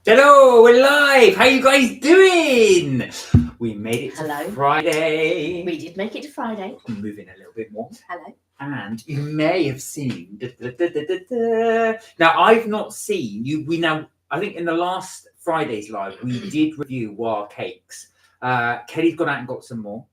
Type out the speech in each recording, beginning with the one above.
Hello, we're live. How you guys doing? We made it to Hello. Friday. We did make it to Friday. I'm moving a little bit more. Hello. And you may have seen. Now, I've not seen you. I think in the last Friday's live, we did review Wild Cakes. Kelly's gone out and got some more.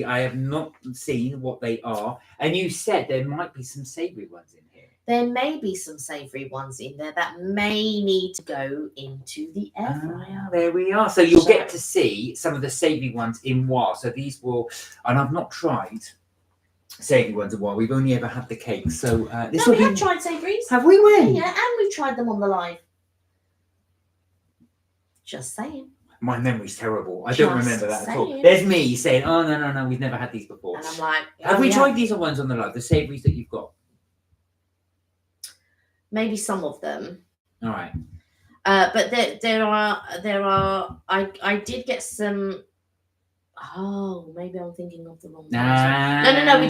I have not seen what they are. And you said there might be some savoury ones in here. There may be some savoury ones in there that may need to go into the air fryer. There we are. So you'll get to see some of the savoury ones in while. So these will, and I've not tried savoury ones in while. We've only ever had the cake. So this will we have tried savouries. Have we? When? Yeah, and we've tried them on the live. Just saying. My memory's terrible. I don't remember that at all. saying. There's me saying, "Oh no, we've never had these before." And I'm like, have we tried these ones on the live? The savouries that you've got? Maybe some of them. All right. But there are. I did get some. Oh, maybe I'm thinking of the wrong. No.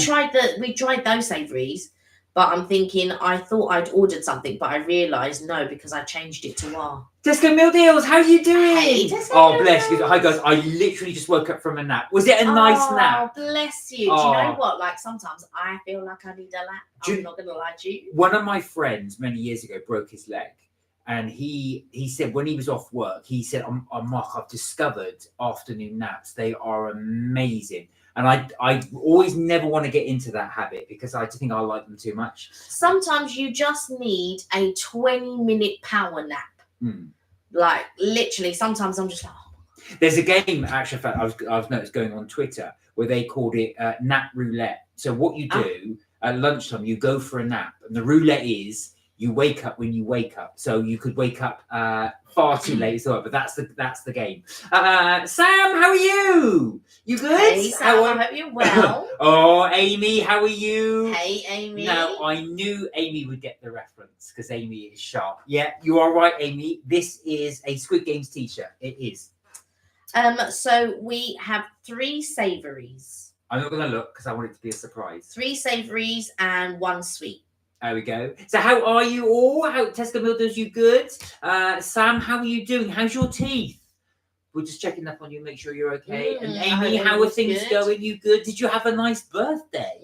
We tried those savouries, but I'm thinking I thought I'd ordered something, but I realised no because I changed it to WAR. Tesco Meal Deals, how are you doing? Hey, Tesco oh, Meal bless you. Deals. Hi guys, I literally just woke up from a nap. Was it a nice nap? Oh, bless you. Do you know what? Like sometimes I feel like I need a nap. I'm not gonna lie to you. One of my friends many years ago broke his leg. And he said when he was off work, he said, Mark, I've discovered afternoon naps. They are amazing. And I always never want to get into that habit because I think I like them too much. Sometimes you just need a 20-minute power nap. Like literally, sometimes I'm just like, oh. There's a game, actually, I've noticed going on Twitter where they called it nap roulette. So what you do at lunchtime, you go for a nap. And the roulette is you wake up when you wake up. So you could wake up far too late as well, but that's the game. Sam, how are you? You good? Hey, Sam, I hope you're well. Oh, Amy, how are you? Hey, Amy. Now, I knew Amy would get the reference because Amy is sharp. Yeah, you are right, Amy. This is a Squid Games t-shirt. It is. So we have 3 savouries. I'm not going to look because I want it to be a surprise. 3 savouries and 1 sweet. There we go. So how are you all? How Tesco Meal does you good? Sam, how are you doing? How's your teeth? We're just checking up on you, make sure you're okay. And Amy, how are things going? You good? Did you have a nice birthday?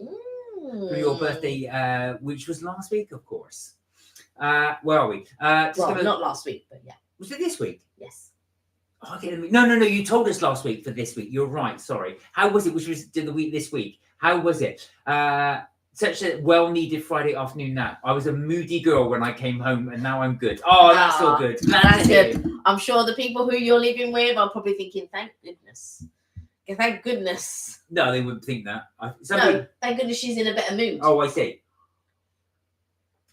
For your birthday, which was last week, of course. Where are we? Well, not last week, but yeah. Was it this week? Yes. Oh, no. You told us last week for this week. You're right. Sorry. How was it? Which was the week this week? How was it? Such a well-needed Friday afternoon nap. I was a moody girl when I came home, and now I'm good. Oh, that's all good. That's good. I'm sure the people who you're living with are probably thinking, "Thank goodness." Thank goodness. No, they wouldn't think that. No, thank goodness she's in a better mood. Oh, I see.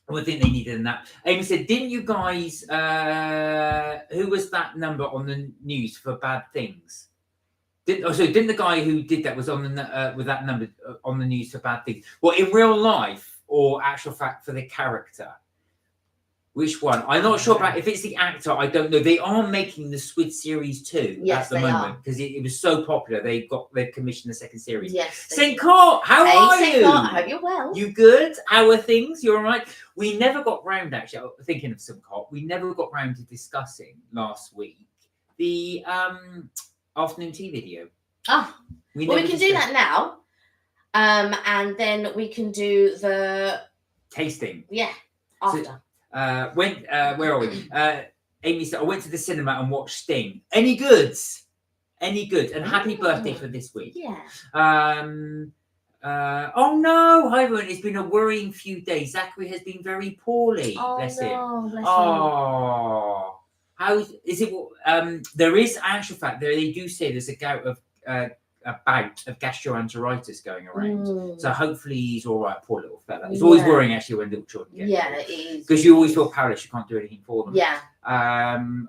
I would think they needed a nap. Amy said, "Didn't you guys? Who was that number on the news for bad things?" Didn't the guy who did that was on the with that number on the news for bad things? Well, in real life or actual fact for the character? Which one? I'm not sure about if it's the actor. I don't know. They are making the Squid series 2 at the moment because it was so popular. They've commissioned the second series. Yes. St. Cort, how are you? I hope you're well. You good? How are things? You all right? We never got round, actually, thinking of St. Cort, we never got round to discussing last week the afternoon tea video. We can do that now. And then we can do the tasting. Yeah, after. So, where are we? Amy said, I went to the cinema and watched Sting. Any goods? Any good? And happy birthday for this week. Yeah. Oh no, hi everyone. It's been a worrying few days. Zachary has been very poorly. Bless him. Bless him. How is it? There is actual fact they do say there's a bout of gastroenteritis going around. So hopefully he's all right. Poor little fella. It's always worrying actually when little children get it is because you always feel powerless. You can't do anything for them. Yeah.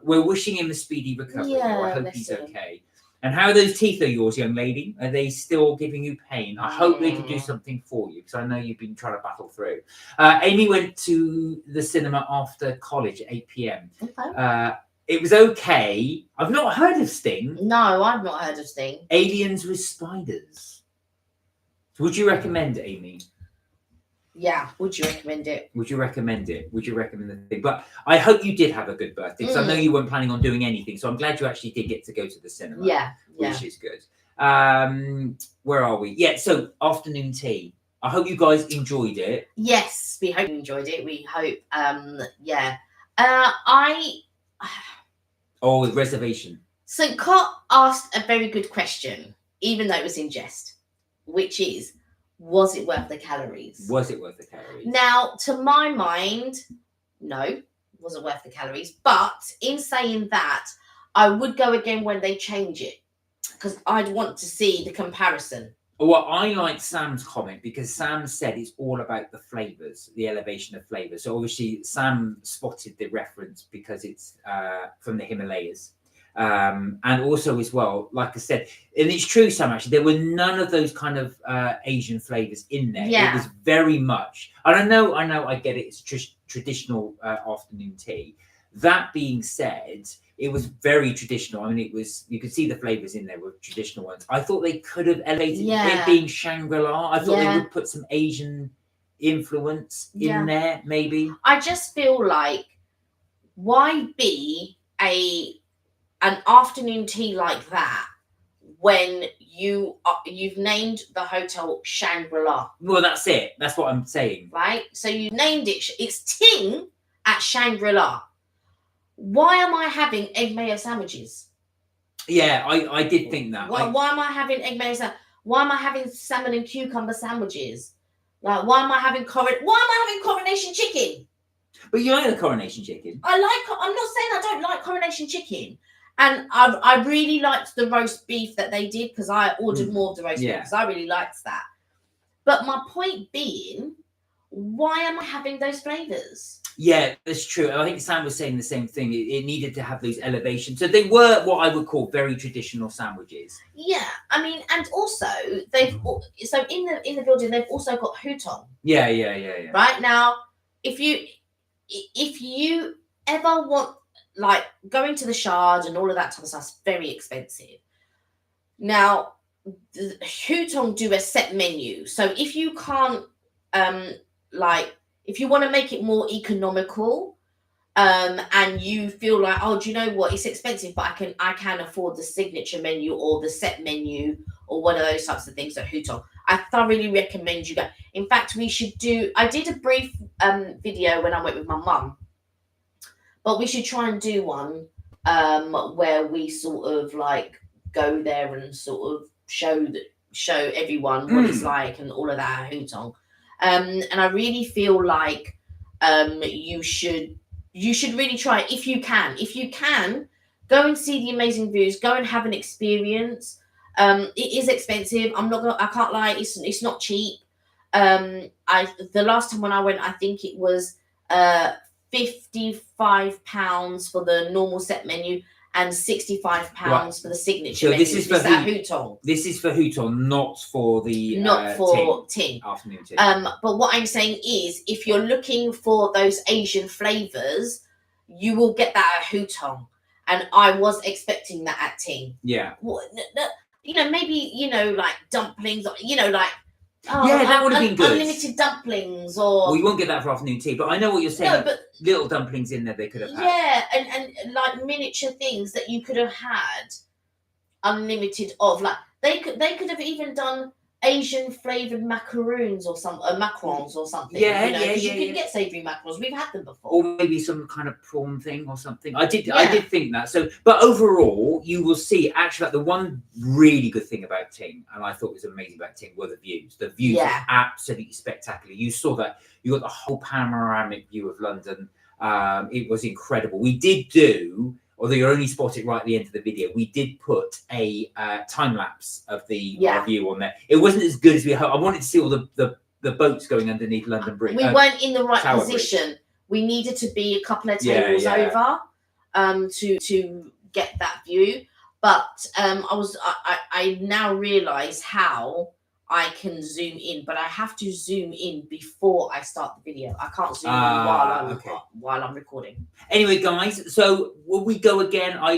We're wishing him a speedy recovery. Yeah, I hope he's okay. And how are those teeth of yours, young lady? Are they still giving you pain? I hope they can do something for you because I know you've been trying to battle through. Amy went to the cinema after college at 8 p.m. Okay. It was okay. I've not heard of Sting. No, I've not heard of Sting. Aliens with spiders. Would you recommend it, Amy? Yeah. Would you recommend it? Would you recommend it? Would you recommend the thing? But I hope you did have a good birthday, because I know you weren't planning on doing anything. So I'm glad you actually did get to go to the cinema. Yeah. Which is good. Where are we? Yeah, so afternoon tea. I hope you guys enjoyed it. Yes, we hope you enjoyed it. We hope, yeah. Oh, reservation. So Cot asked a very good question, even though it was in jest, which is, was it worth the calories? Was it worth the calories? Now, to my mind, no, it wasn't worth the calories. But in saying that, I would go again when they change it, because I'd want to see the comparison. Well, I like Sam's comment, because Sam said it's all about the flavors, the elevation of flavors. So obviously Sam spotted the reference because it's from the Himalayas. And also as well, like I said, and it's true, Sam, actually, there were none of those kind of Asian flavors in there. Yeah. It was very much, and I get it, it's traditional afternoon tea. That being said, it was very traditional. I mean, it was, you could see the flavors in there were traditional ones. I thought they could have elevated it being Shangri-La. I thought they would put some Asian influence in there, maybe. I just feel like, why be an afternoon tea like that when you've named the hotel Shangri-La? Well, that's it. That's what I'm saying. Right? So you named it, it's Ting at Shangri-La. Why am I having egg mayo sandwiches? Yeah, I did think that. Why am I having egg mayo sandwiches? Why am I having salmon and cucumber sandwiches? Like, why am I having coronation chicken? But you like the coronation chicken. I'm not saying I don't like coronation chicken. And I really liked the roast beef that they did, because I ordered more of the roast beef, because I really liked that. But my point being, why am I having those flavors? Yeah, that's true. I think Sam was saying the same thing. It needed to have those elevations. So they were what I would call very traditional sandwiches. Yeah, I mean, and also they've so in the building they've also got hutong. Yeah. Right now, if you ever want, like, going to the Shard and all of that type of stuff's very expensive. Now, the hutong do a set menu, so if you can't if you want to make it more economical, and you feel like, oh, do you know what, it's expensive, but I can afford the signature menu or the set menu or one of those types of things at Hutong, I thoroughly recommend you go. In fact, I did a brief video when I went with my mum, but we should try and do one where we sort of like go there and sort of show everyone what it's like and all of that at Hutong. And I really feel like you should really try it if you can. If you can, go and see the amazing views. Go and have an experience. It is expensive. I can't lie. It's not cheap. The last time when I went, I think it was £55 for the normal set menu and £65 for the signature menu. This is for Hutong. This is for Hutong, not for the Ting. Afternoon tea. But what I'm saying is, if you're looking for those Asian flavors, you will get that at Hutong, and I was expecting that at Ting. Yeah. Maybe like dumplings, like. That would have been good. Unlimited dumplings, or well, you won't get that for afternoon tea. But I know what you're saying. No, but little dumplings in there they could have had. Yeah, and like miniature things that you could have had unlimited of. Like they could have even done Asian flavored macaroons or macarons or something. Yeah. You can get savory macarons. We've had them before. Or maybe some kind of prawn thing or something. I did think that. So, but overall, you will see actually like the one really good thing about Ting, and I thought was amazing about Ting, were the views. The views are absolutely spectacular. You saw that. You got the whole panoramic view of London. It was incredible. We did do, although you only spot it right at the end of the video, we did put a time lapse of the view on there. It wasn't as good as we hoped. I wanted to see all the boats going underneath London Bridge. We weren't in the right Tower position. Bridge. We needed to be a couple of tables over to get that view. But I now realise how I can zoom in, but I have to zoom in before I start the video. I can't zoom in while I'm recording. Anyway, guys, so will we go again? I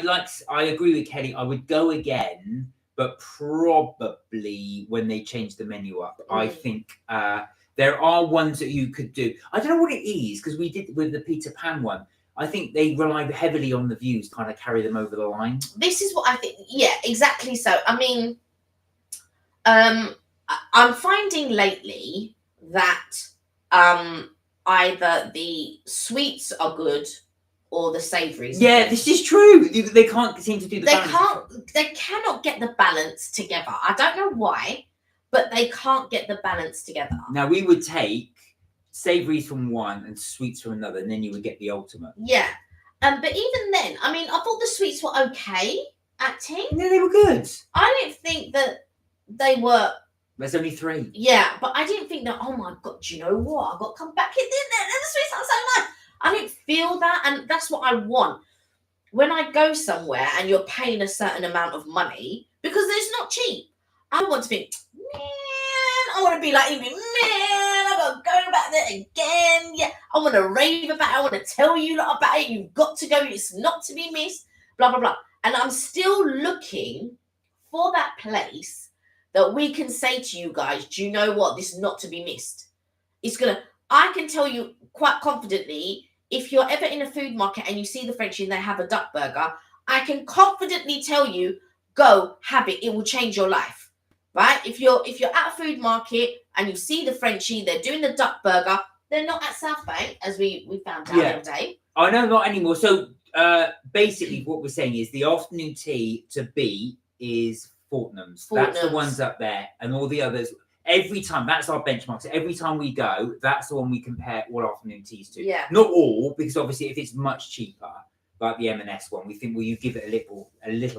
agree with Kelly. I would go again, but probably when they change the menu up. I think There are ones that you could do. I don't know what it is, because we did with the Peter Pan one. I think they rely heavily on the views to kind of carry them over the line. This is what I think. Yeah, exactly. So, I mean, I'm finding lately that either the sweets are good or the savouries. Yeah, this is true. They can't seem to do the balance. They cannot get the balance together. I don't know why, but they can't get the balance together. Now, we would take savouries from one and sweets from another, and then you would get the ultimate. Yeah. But even then, I mean, I thought the sweets were okay acting. Yeah, they were good. I didn't think that they were. There's only 3. Yeah, but I didn't think that, oh my God, do you know what? I've got to come back in there. The sweets are so nice. I didn't feel that, and that's what I want. When I go somewhere and you're paying a certain amount of money, because it's not cheap, I want to think, man, I want to be like, man, I'm going to go back there again. Yeah, I want to rave about it. I want to tell you lot about it. You've got to go. It's not to be missed, blah, blah, blah. And I'm still looking for that place that we can say to you guys, do you know what? This is not to be missed. I can tell you quite confidently, if you're ever in a food market and you see the Frenchie and they have a duck burger, I can confidently tell you, go have it. It will change your life, right? If you're at a food market and you see the Frenchie, they're doing the duck burger. They're not at South Bank, as we found out the other day. I know, not anymore. So basically what we're saying is the afternoon tea to beat is Fortnum's. That's the ones up there, and all the others. Every time, that's our benchmark. So every time we go, that's the one we compare all afternoon teas to. Yeah. Not all, because obviously if it's much cheaper, like the M&S one, we think, well, you give it a little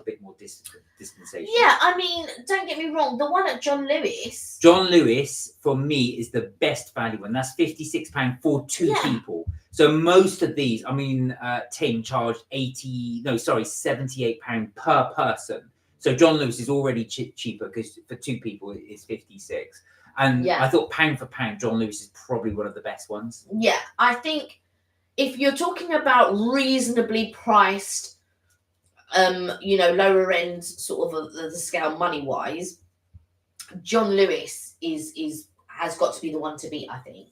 bit more dispensation. Yeah, I mean, don't get me wrong. The one at John Lewis. John Lewis, for me, is the best value one. That's £56 for 2 people. So most of these, I mean, Tim charged £78 per person. So John Lewis is already cheaper, because for 2 people it's 56. And I thought pound for pound, John Lewis is probably one of the best ones. Yeah, I think if you're talking about reasonably priced, lower end sort of the scale money wise, John Lewis has got to be the one to beat, I think.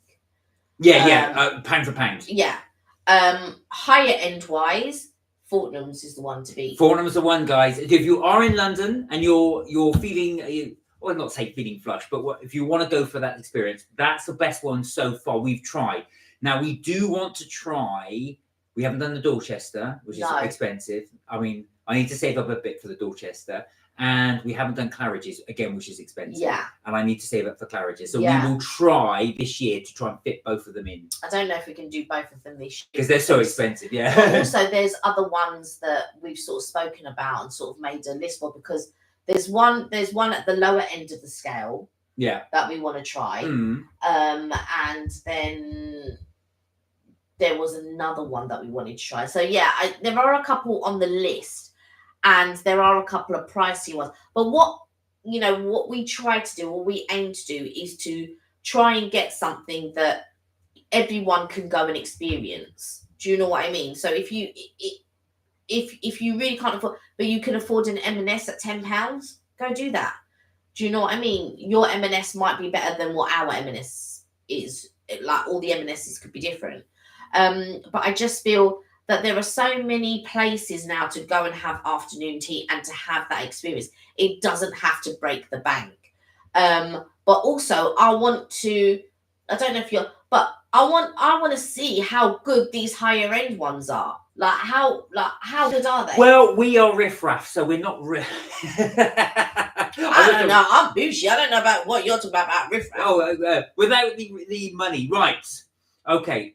Yeah, pound for pound. Yeah. Higher end wise, Fortnum's is the one to beat. Fortnum's the one, guys. If you are in London and you're feeling, well, not say feeling flush, but if you want to go for that experience, that's the best one so far we've tried. Now, we do want to try. We haven't done the Dorchester, which is expensive. I mean, I need to save up a bit for the Dorchester. And we haven't done Claridge's, again, which is expensive. Yeah. And I need to save up for Claridge's. So we will try this year to try and fit both of them in. I don't know if we can do both of them this year. Because they're so expensive, yeah. But also, there's other ones that we've sort of spoken about and sort of made a list for, because there's one at the lower end of the scale. Yeah. That we want to try. Mm. And then there was another one that we wanted to try. So yeah, there are a couple on the list. And there are a couple of pricey ones. But what we try to do, or we aim to do, is to try and get something that everyone can go and experience. Do you know what I mean? So if you really can't afford, but you can afford an M&S at £10, go do that. Do you know what I mean? Your M&S might be better than what our M&S is. Like, all the M&S's could be different. But I just feel that there are so many places now to go and have afternoon tea and to have that experience. It doesn't have to break the bank. But also, I want to see how good these higher end ones are. How good are they? Well, we are riffraff, so we're not I don't know. I'm bougie. I don't know about what you're talking about riffraff. Oh, without the money, right? Okay,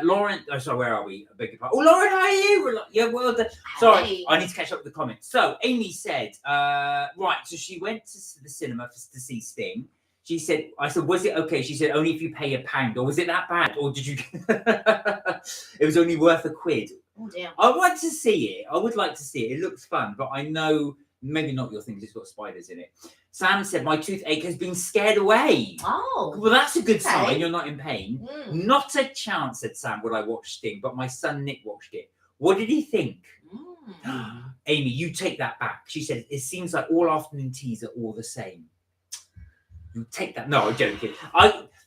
Lauren. Oh, sorry, where are we? I beg your pardon. Oh, Lauren, how are you? Yeah, well done. Sorry, hey. I need to catch up with the comments. So, Amy said, right, so she went to the cinema to see Sting. She said, I said, was it okay? She said, only if you pay £1, or was it that bad? Or did you, it was only worth £1. Oh, dear. I want to see it. I would like to see it. It looks fun, but I know maybe not your thing, it's got spiders in it. Sam said, my toothache has been scared away. Oh. Well, that's a good sign. You're not in pain. Mm. Not a chance, said Sam, would I watch Sting, but my son Nick watched it. What did he think? Amy, you take that back. She said, it seems like all afternoon teas are all the same. You take that. No, I'm joking.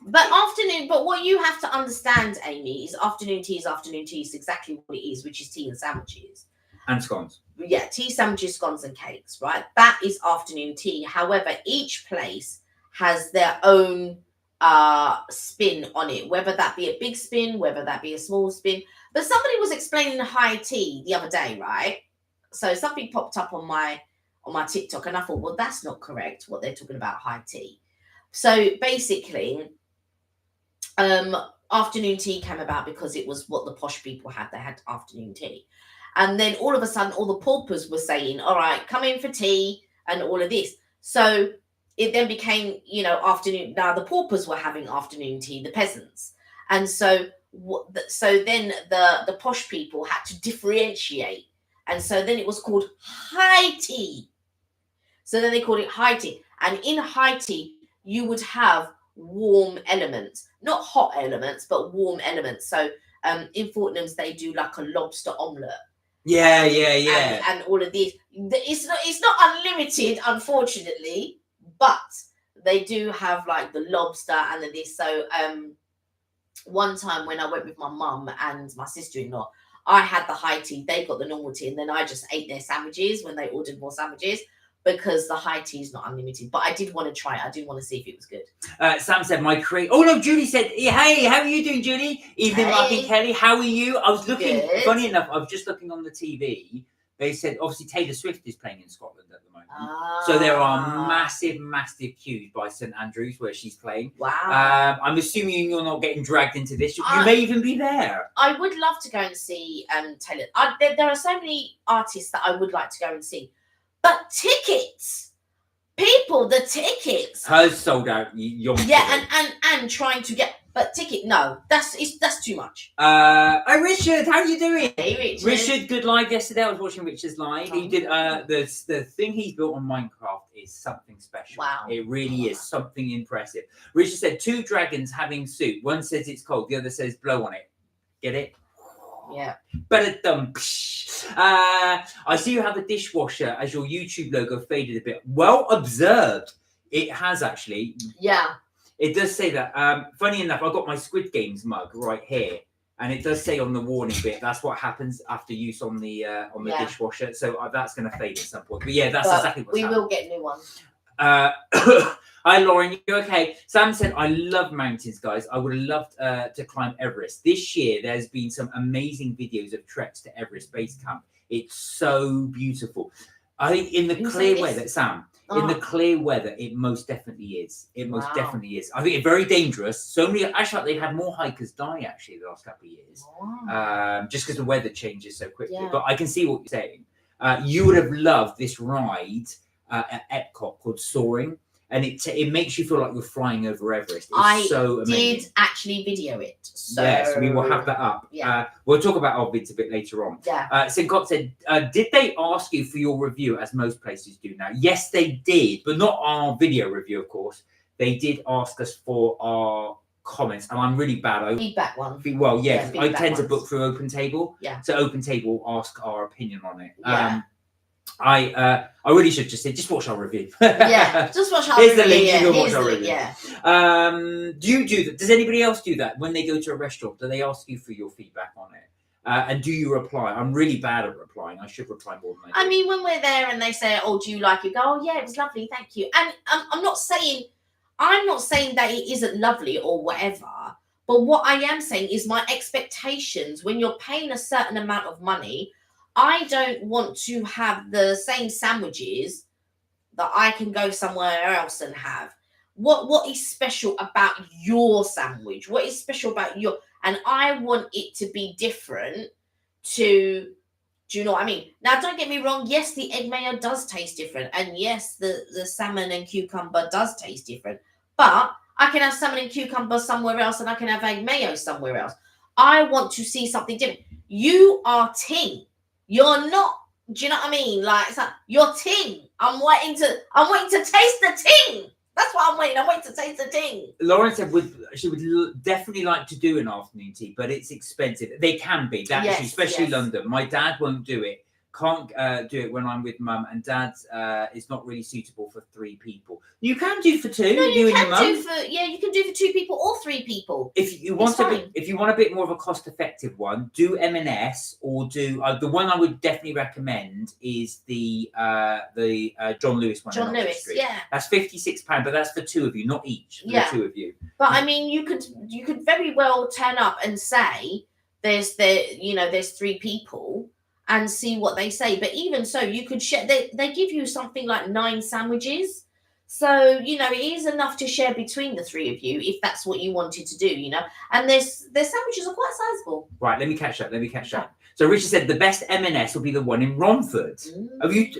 But afternoon, but what you have to understand, Amy, is afternoon tea is exactly what it is, which is tea and sandwiches. And scones. Yeah, tea, sandwiches, scones, and cakes, right? That is afternoon tea. However, each place has their own spin on it, whether that be a big spin, whether that be a small spin. But somebody was explaining high tea the other day, right? So something popped up on my TikTok, and I thought, well, that's not correct what they're talking about high tea. So basically, afternoon tea came about because it was what the posh people had. They had afternoon tea. And then all of a sudden, all the paupers were saying, all right, come in for tea and all of this. So it then became, afternoon. Now the paupers were having afternoon tea, the peasants. And so then the posh people had to differentiate. And so then it was called high tea. So then they called it high tea. And in high tea, you would have warm elements, not hot elements, but warm elements. So in Fortnum's, they do like a lobster omelette. Yeah. And all of these. It's not unlimited, unfortunately, but they do have like the lobster and this. So one time when I went with my mum and my sister-in-law, I had the high tea, they got the normal tea, and then I just ate their sandwiches when they ordered more sandwiches, because the high tea is not unlimited. But I did want to try it. I did want to see if it was good. Sam said, oh no, Julie said, hey, how are you doing, Julie? Evening, Mark and Kelly, how are you? I was looking, funny enough, I was just looking on the TV. They said, obviously, Taylor Swift is playing in Scotland at the moment. So there are massive queues by St Andrews where she's playing. Wow. I'm assuming you're not getting dragged into this. You may even be there. I would love to go and see Taylor. There are so many artists that I would like to go and see. But tickets, people, the tickets. Hers sold out. Yeah, and trying to get, but ticket, no, that's too much. Richard, how are you doing? Hey, Richard, good live yesterday. I was watching Richard's live. He did the thing he's built on Minecraft is something special. Wow, it really is something impressive. Richard said 2 dragons having soup. One says it's cold, the other says blow on it. Get it? Yeah. Better done. I see you have a dishwasher as your YouTube logo faded a bit. Well observed. It has actually. Yeah. It does say that. Funny enough, I got my Squid Games mug right here, and it does say on the warning bit that's what happens after use on the dishwasher. So that's going to fade at some point. But yeah, that's exactly what's happening. We will get new ones. Hi Lauren, you okay? Sam said, I love mountains, guys. I would have loved to climb Everest. This year, there's been some amazing videos of treks to Everest Base Camp. It's so beautiful. I think in the clear weather, Sam, in the clear weather, it most definitely is. It most definitely is. I think it's very dangerous. So many, actually, they've had more hikers die, actually, the last couple of years. Just because the weather changes so quickly. Yeah. But I can see what you're saying. You would have loved this ride at Epcot called Soaring. And it makes you feel like you're flying over Everest. It's so amazing. Did actually video it. So yes, we will have that up. Yeah. We'll talk about our vids a bit later on. Yeah. Sincott said, did they ask you for your review, as most places do now? Yes, they did, but not our video review, of course. They did ask us for our comments, and I'm really bad. Feedback one. Well, yeah, I tend to book through Open Table. Yeah. So Open Table ask our opinion on it. Yeah. I really should just say, just watch our review. Yeah, just watch our Here's review. The link, yeah. you can watch our review. Yeah. Do you do that? Does anybody else do that when they go to a restaurant? Do they ask you for your feedback on it? And do you reply? I'm really bad at replying. I should reply more than I do. I mean, when we're there and they say, "Oh, do you like it?" Go, "Oh, yeah, it was lovely, thank you." And I'm not saying that it isn't lovely or whatever. But what I am saying is my expectations. When you're paying a certain amount of money, I don't want to have the same sandwiches that I can go somewhere else and have. What is special about your sandwich? What is special about your... And I want it to be different to... Do you know what I mean? Now, don't get me wrong. Yes, the egg mayo does taste different. And yes, the salmon and cucumber does taste different. But I can have salmon and cucumber somewhere else and I can have egg mayo somewhere else. I want to see something different. You are ting. You're not, do you know what I mean? Like, it's like, you're ting. I'm waiting to taste the ting. That's what I'm waiting. I'm waiting to taste the ting. Lauren said she would definitely like to do an afternoon tea, but it's expensive. They can be, especially London. My dad won't do it can't do it when I'm with mum, and dad is not really suitable for 3 people. You can do for 2. No, you and your mum. You can do for 2 people or 3 people. If you want a bit more of a cost-effective one, do M&S, or do the one I would definitely recommend is the John Lewis one. John Lewis, yeah. That's £56, but that's for 2 of you, not each. For the 2 of you. But I mean, you could very well turn up and say there's 3 people, and see what they say. But even so, you could share. They give you something like 9 sandwiches. So, it is enough to share between the 3 of you if that's what you wanted to do, And their sandwiches are quite sizable. Right, let me catch up. So Richard said the best M&S will be the one in Romford. Have you?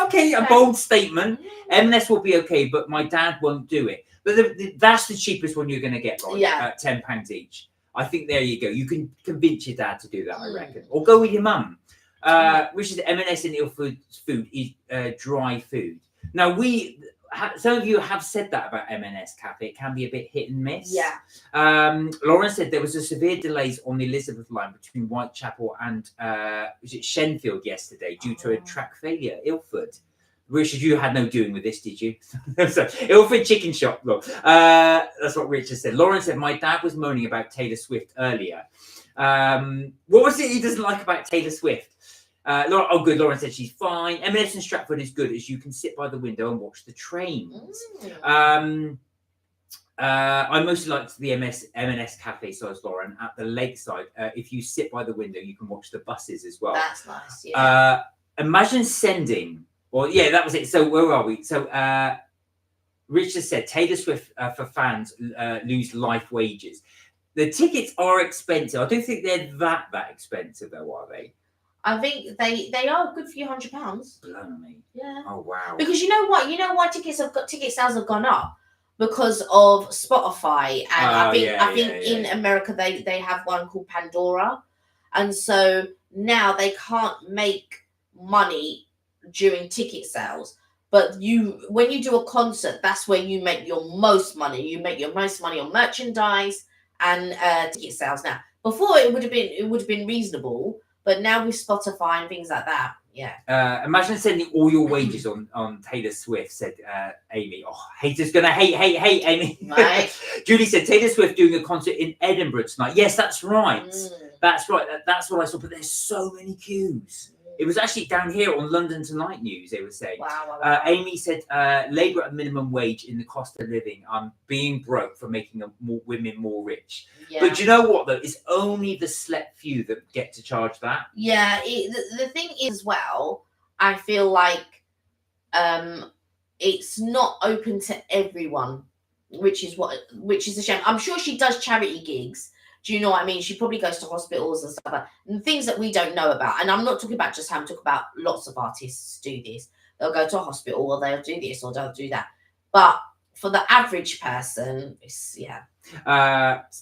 Okay, a bold statement. M&S will be okay, but my dad won't do it. But that's the cheapest one you're going to get, right? Yeah. £10 each. I think there you go. You can convince your dad to do that, I reckon. Or go with your mum. Which is M&S and ill food is dry food. Now some of you have said that about M&S Cafe. It can be a bit hit and miss. Yeah. Lauren said there was a severe delays on the Elizabeth line between Whitechapel and Shenfield yesterday due to a track failure. Ilford. Richard, you had no doing with this, did you? So, Ilford Chicken Shop. Look, that's what Richard said. Lauren said my dad was moaning about Taylor Swift earlier. What was it he doesn't like about Taylor Swift? Good. Lauren said she's fine. M&S in Stratford is good as you can sit by the window and watch the trains. I mostly liked the M&S Cafe, says Lauren, at the lakeside. If you sit by the window, you can watch the buses as well. That's nice. Yeah. Imagine sending. That was it. So where are we? So Richard said Taylor Swift for fans lose life wages. The tickets are expensive. I don't think they're that expensive though, are they? I think they are a good few £100. Blimey. Yeah. Oh wow. Because you know what? You know why ticket sales have gone up? Because of Spotify, and I think in America they have one called Pandora, and so now they can't make money during ticket sales. But when you do a concert, that's where you make your most money. You make your most money on merchandise and ticket sales. Now, before it would have been reasonable, but now with Spotify and things like that, yeah. Imagine sending all your wages on Taylor Swift, said Amy. Oh, haters gonna hate, Amy. Right. Julie said Taylor Swift doing a concert in Edinburgh tonight. Yes, that's right. That's right. That's what I saw. But there's so many queues. It was actually down here on London Tonight News, they were saying. Wow. Amy said, Labour at minimum wage in the cost of living. I'm being broke for making women more rich. Yeah. But do you know what, though? It's only the select few that get to charge that. Yeah. The thing is, as well, I feel like it's not open to everyone, which is a shame. I'm sure she does charity gigs. Do you know what I mean? She probably goes to hospitals and stuff, and things that we don't know about. And I'm not talking about just her. I'm talking about lots of artists do this. They'll go to a hospital, or they'll do this, or they'll do that. But for the average person, it's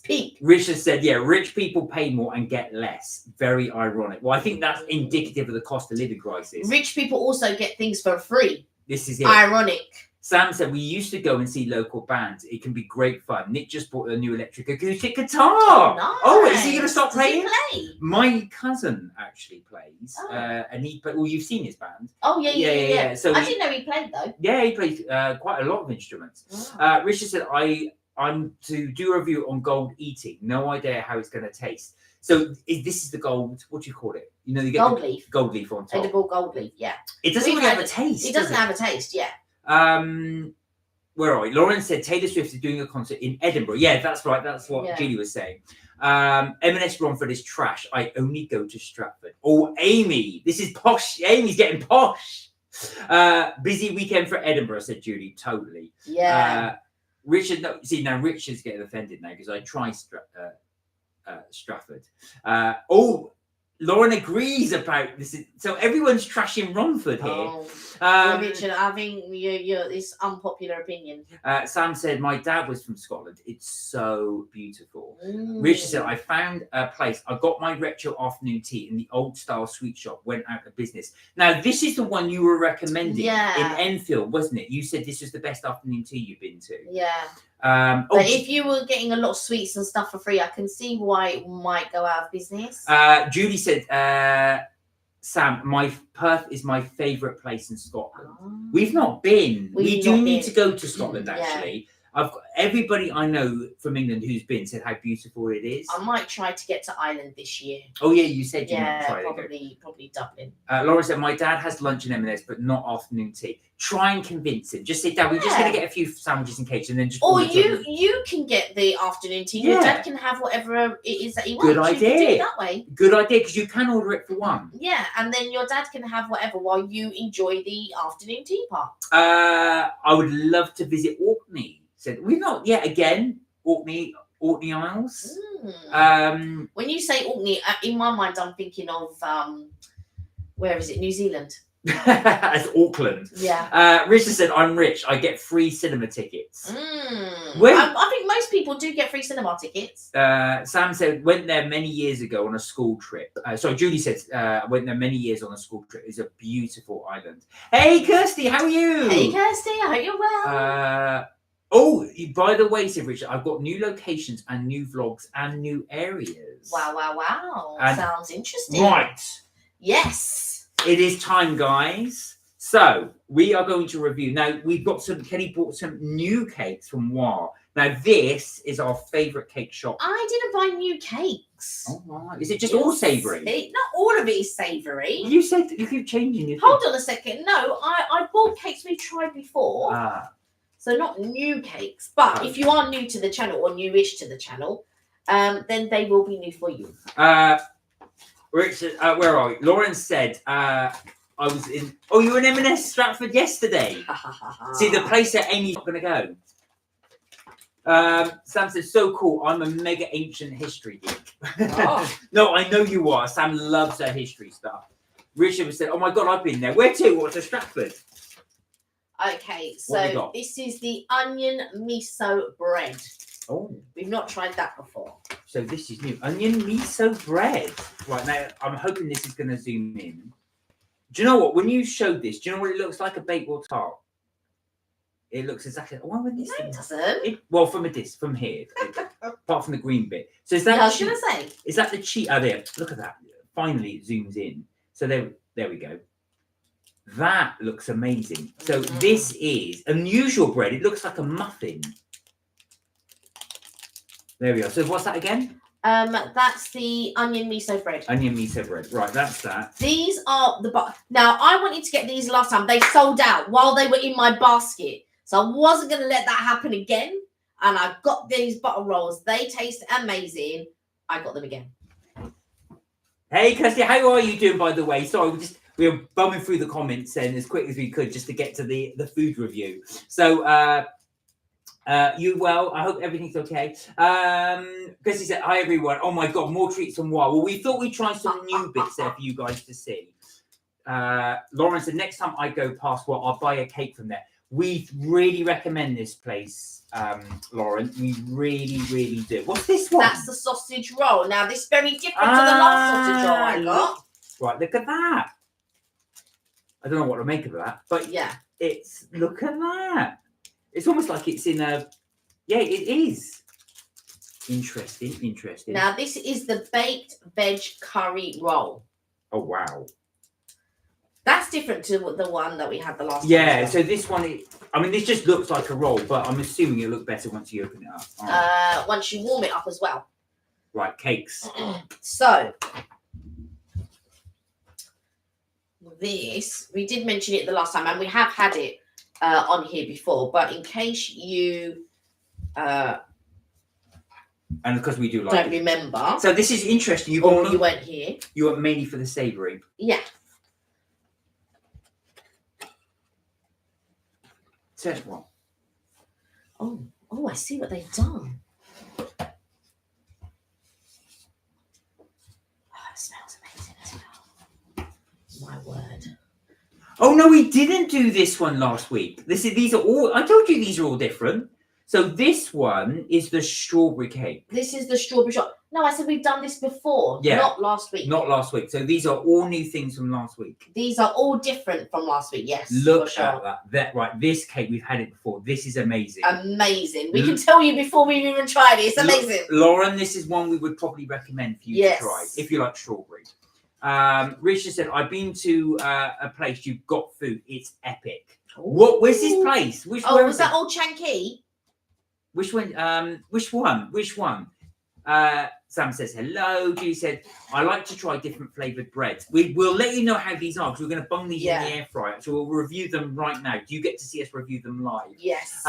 peak. Richard said, rich people pay more and get less. Very ironic. Well, I think that's indicative of the cost of living crisis. Rich people also get things for free. This is it. Ironic. Sam said, we used to go and see local bands. It can be great fun. Nick just bought a new electric acoustic guitar. Nice. Oh, is he going to stop playing? Does he play? My cousin actually plays. And you've seen his band. Oh, yeah. So I didn't know he played, though. Yeah, he plays quite a lot of instruments. Oh. Richard said, I'm to do a review on gold eating. No idea how it's going to taste. So this is the gold, what do you call it? You get gold leaf. Gold leaf on top. Edible gold leaf, yeah. It doesn't really have a taste. It doesn't have a taste, yeah. Where are we? Lauren said Taylor Swift is doing a concert in Edinburgh. Yeah, that's right. That's what Julie was saying. M&S Romford is trash. I only go to Stratford. Oh, Amy, this is posh. Amy's getting posh. Busy weekend for Edinburgh, said Julie. Totally. Yeah. Richard, now Richard's getting offended now because I try Stratford. Lauren agrees about this. So everyone's trashing Romford here. Richard, I think you're this unpopular opinion. Sam said, my dad was from Scotland. It's so beautiful. Richard said, I found a place. I got my retro afternoon tea in the old style sweet shop, went out of business. Now, this is the one you were recommending in Enfield, wasn't it? You said this was the best afternoon tea you've been to. Yeah. But if you were getting a lot of sweets and stuff for free, I can see why it might go out of business. Julie said, Sam, Perth is my favourite place in Scotland. Oh. We've not been. We do need to go to Scotland, Yeah. actually. I've got everybody I know from England who's been said how beautiful it is. I might try to get to Ireland this year. Oh yeah, you said you might Yeah, try probably Dublin. Laura said, my dad has lunch and M&S, but not afternoon tea. Try and convince him. Just say, Dad, we're just going to get a few sandwiches in case, and then just. Or you can get the afternoon tea. Your dad can have whatever it is that he wants. Good idea. You can do it that way. Good idea, because you can order it for one. Yeah, and then your dad can have whatever while you enjoy the afternoon tea part. I would love to visit Orkney. Said we've not yet. Again, Orkney Isles. When you say Orkney, in my mind, I'm thinking of where is it? New Zealand. As Auckland. Yeah. Richard said, I'm rich. I get free cinema tickets. I think most people do get free cinema tickets. Sam said, went there many years ago on a school trip. Julie said, went there many years on a school trip. It's a beautiful island. Hey, Kirsty, how are you? Hey, Kirsty, I hope you're well. Oh, by the way, said Richard, I've got new locations and new vlogs and new areas. Wow. And sounds interesting. Right. Yes. It is time, guys. So we are going to review. Now, Kenny bought some new cakes from Wa. Now, this is our favourite cake shop. I didn't buy new cakes. Oh, right. Is it just all savoury? Not all of it is savoury. You said that you keep changing your Hold on a second. No, I bought cakes we tried before. Ah. So not new cakes, but if you are new to the channel or newish to the channel, then they will be new for you. Richard, where are we? Lauren said, I was in. Oh, you were in M&S Stratford yesterday. See, the place that Amy's not going to go. Sam says, so cool. I'm a mega ancient history geek. Oh. No, I know you are. Sam loves her history stuff. Richard said, oh my God, I've been there. Where to? What's a Stratford? Okay, so this is the onion miso bread. Oh. We've not tried that before. So this is new. Onion miso bread. Right, now, I'm hoping this is going to zoom in. Do you know what? When you showed this, do you know what it looks like? A Bakewell tart. It looks exactly. Why would this? No, it doesn't. Well, from here, apart from the green bit. So is that? Yeah, I was gonna say. Is that the cheese? Oh, there. Look at that. Finally, it zooms in. So there we go. That looks amazing. So this is unusual bread. It looks like a muffin. There we are. So what's that again? That's the onion miso bread. Onion miso bread. Right, that's that. These are now I wanted to get these last time. They sold out while they were in my basket. So I wasn't going to let that happen again. And I got these butter rolls. They taste amazing. I got them again. Hey, Kirsty, how are you doing, by the way? Sorry, we were bumming through the comments and as quick as we could just to get to the food review. So, you well? I hope everything's okay. Kirsty said, hi, everyone. Oh, my God, more treats from Wild. Well, we thought we'd try some new bits there for you guys to see. Lauren said, next time I go past Wild, I'll buy a cake from there. We really recommend this place, Lauren. We really, really do. What's this one? That's the sausage roll. Now, this is very different to the last sausage roll I got. Right, look at that. I don't know what to make of that, but yeah, look at that. It's almost like it's in a, yeah, it is. Interesting. Now, this is the baked veg curry roll. Oh, wow. That's different to the one that we had the last time. Yeah, so this one, this just looks like a roll, but I'm assuming it'll look better once you open it up. Right. Once you warm it up as well. Right, cakes. So, this, we did mention it the last time, and we have had it on here before, but in case you... and because we do like don't remember. So this is interesting. You weren't here. You went mainly for the savoury. Yeah. Says what? Oh, I see what they've done. Oh, it smells amazing as well. My word. Oh no, we didn't do this one last week. These are all. I told you these are all different. So this one is the strawberry cake. This is the strawberry shot. No, I said we've done this before. Yeah. Not last week. Not last week. So these are all new things from last week. These are all different from last week. Yes. Look at that. Right. This cake, we've had it before. This is amazing. Amazing. We can tell you before we've even tried it. It's amazing. Lauren, this is one we would probably recommend for you to try if you like strawberry. Richard said, I've been to a place, you've got food, it's epic. What? Where's this place? Where was that old Chanky? Which one? Which one? Sam says hello. Julie said, I like to try different flavoured breads. We'll let you know how these are because we're going to bung these in the air fryer. So we'll review them right now. Do you get to see us review them live? Yes.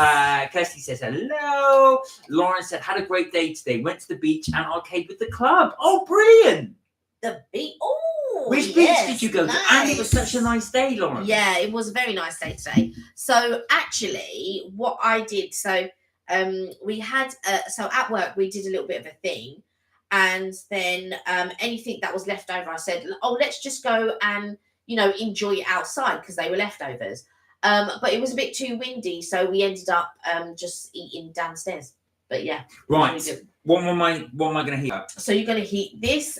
Kirsty says hello. Lauren said, had a great day today. Went to the beach and arcade with the club. Oh, brilliant. The beach. Oh, which beach did you go to? And it was such a nice day, Lauren. Yeah, it was a very nice day today. So actually, what I did, we had so at work we did a little bit of a thing, and then anything that was left over, I said, oh, let's just go and enjoy it outside because they were leftovers. But it was a bit too windy, so we ended up just eating downstairs. But yeah, right. Really, what am I going to heat up? So you're going to heat this,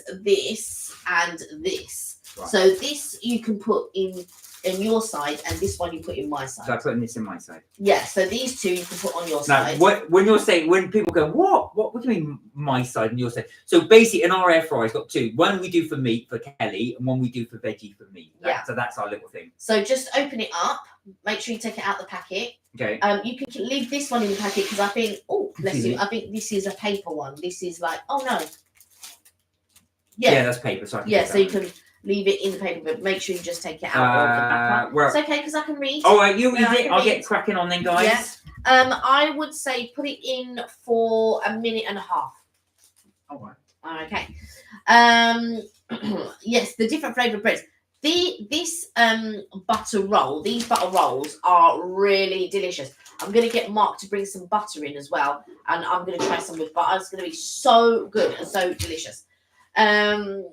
and this. Right. So this you can put in your side, and this one you put in my side. So I'm putting this in my side. Yeah. So these two you can put on your side. When people go, what do you mean my side and your side? So basically, in our air fryer, it's got two. One we do for meat for Kelly, and one we do for veggie for me. So that's our little thing. So just open it up. Make sure you take it out the packet. Okay. You can leave this one in the packet because I think, bless you, I think this is a paper one. This is like, oh no. Yeah, that's paper. So you can leave it in the paper, but make sure you just take it out. It's okay because I can read. All right, you read it. I'll get cracking on then, guys. Yeah. I would say put it in for a minute and a half. All right. Okay. Yes, the different flavoured breads. These butter rolls are really delicious. I'm going to get Mark to bring some butter in as well, and I'm going to try some with butter. It's going to be so good and so delicious. One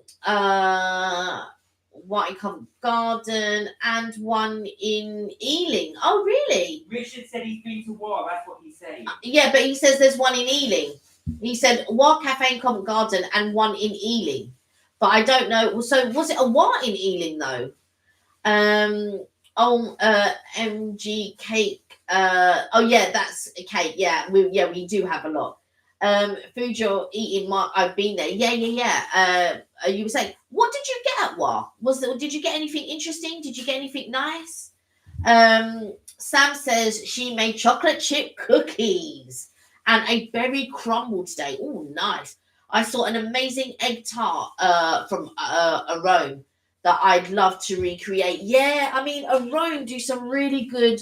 in Covent Garden and one in Ealing. Oh, really? Richard said he's been to War. That's what he's saying. Yeah, but he says there's one in Ealing. He said War Cafe in Covent Garden and one in Ealing. But I don't know. So was it a what in Ealing though? MG cake. That's a cake. Yeah, we do have a lot. Food you're eating, Mark. I've been there. Yeah. You were saying, what did you get at WA? Did you get anything interesting? Did you get anything nice? Sam says she made chocolate chip cookies and a berry crumble today. Oh, nice. I saw an amazing egg tart from Rome that I'd love to recreate. Yeah, I mean, Rome do some really good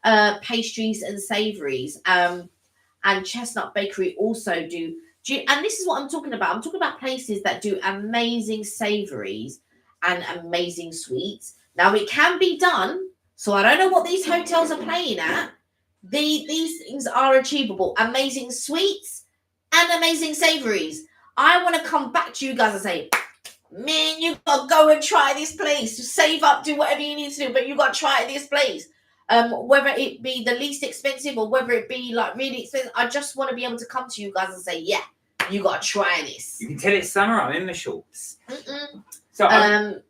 pastries and savouries. And Chestnut Bakery also do. And this is what I'm talking about. I'm talking about places that do amazing savouries and amazing sweets. Now, it can be done. So I don't know what these hotels are playing at. These things are achievable. Amazing sweets and amazing savouries. I want to come back to you guys and say, man, you got to go and try this place. Save up, do whatever you need to do, but you got to try this place. Whether it be the least expensive or whether it be like really expensive, I just want to be able to come to you guys and say, yeah, you got to try this. You can tell it's summer. I'm in my shorts. So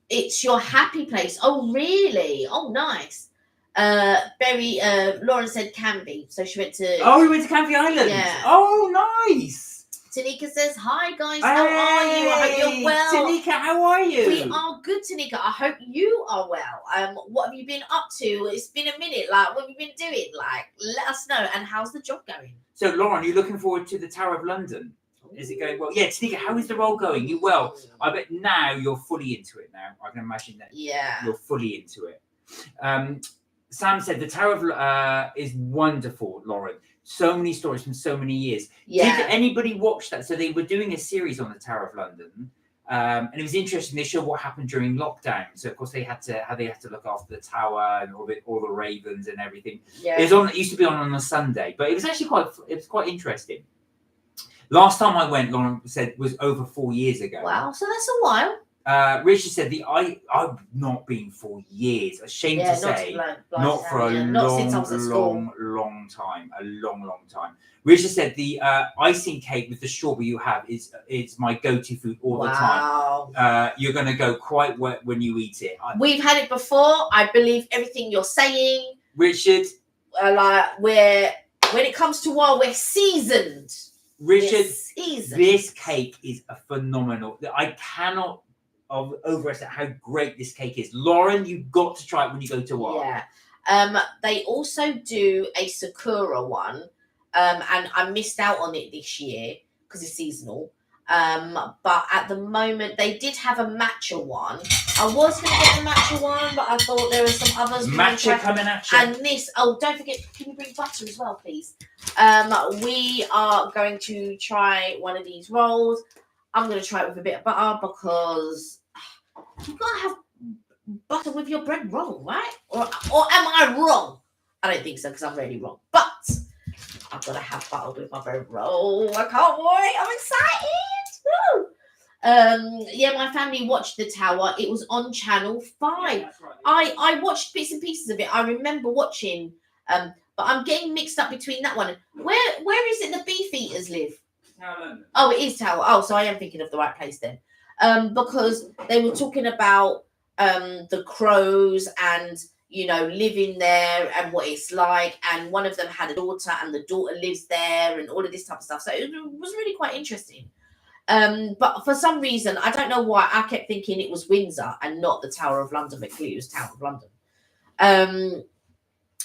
it's your happy place. Oh, really? Oh, nice. Lauren said Canby, so she went to. Oh, we went to Canby Island. Yeah. Oh, nice. Tanika says, hi guys, how are you? I hope you're well. Tanika, how are you? We are good, Tanika. I hope you are well. What have you been up to? It's been a minute. Like, what have you been doing? Like, let us know. And how's the job going? So, Lauren, you're looking forward to the Tower of London? Is it going well? Yeah, Tanika, how is the role going? You well? I bet now you're fully into it now. I can imagine that. Yeah. You're fully into it. Sam said the Tower of is wonderful, Lauren. So many stories from so many years. Yeah. Did anybody watch that? So they were doing a series on the Tower of London, and it was interesting. They showed what happened during lockdown. So of course they had to look after the tower and all the ravens and everything. Yeah. It used to be on a Sunday, but it was actually quite interesting. Last time I went, Lauren said, was over 4 years ago. Wow, so that's a while. Richard said I've not been for years. Ashamed to say, not for a long time. A long time. Richard said the icing cake with the strawberry you have is my go-to food all the time. You're going to go quite wet when you eat it. We've had it before. I believe everything you're saying, Richard. When it comes to we're seasoned. Richard, this cake is a phenomenal. I cannot overestimate how great this cake is. Lauren, you've got to try it when you go to work. Yeah. They also do a Sakura one, and I missed out on it this year because it's seasonal. But at the moment, they did have a matcha one. I was going to get the matcha one, but I thought there were some others. Matcha coming at you. And this, don't forget, can you bring butter as well, please? We are going to try one of these rolls. I'm going to try it with a bit of butter because you've got to have butter with your bread roll, right? Or am I wrong? I don't think so because I'm really wrong. But I've got to have butter with my bread roll. I can't wait. I'm excited. Woo! Yeah, my family watched The Tower. It was on Channel 5. Yeah, that's right. I watched bits and pieces of it. I remember watching, but I'm getting mixed up between that one. Where is it the Beefeaters live? Tower London. Oh, it is Tower. Oh, so I am thinking of the right place then. Because they were talking about the crows and, you know, living there and what it's like. And one of them had a daughter and the daughter lives there and all of this type of stuff. So it was really quite interesting. But for some reason, I don't know why, I kept thinking it was Windsor and not the Tower of London, but clearly it was Tower of London.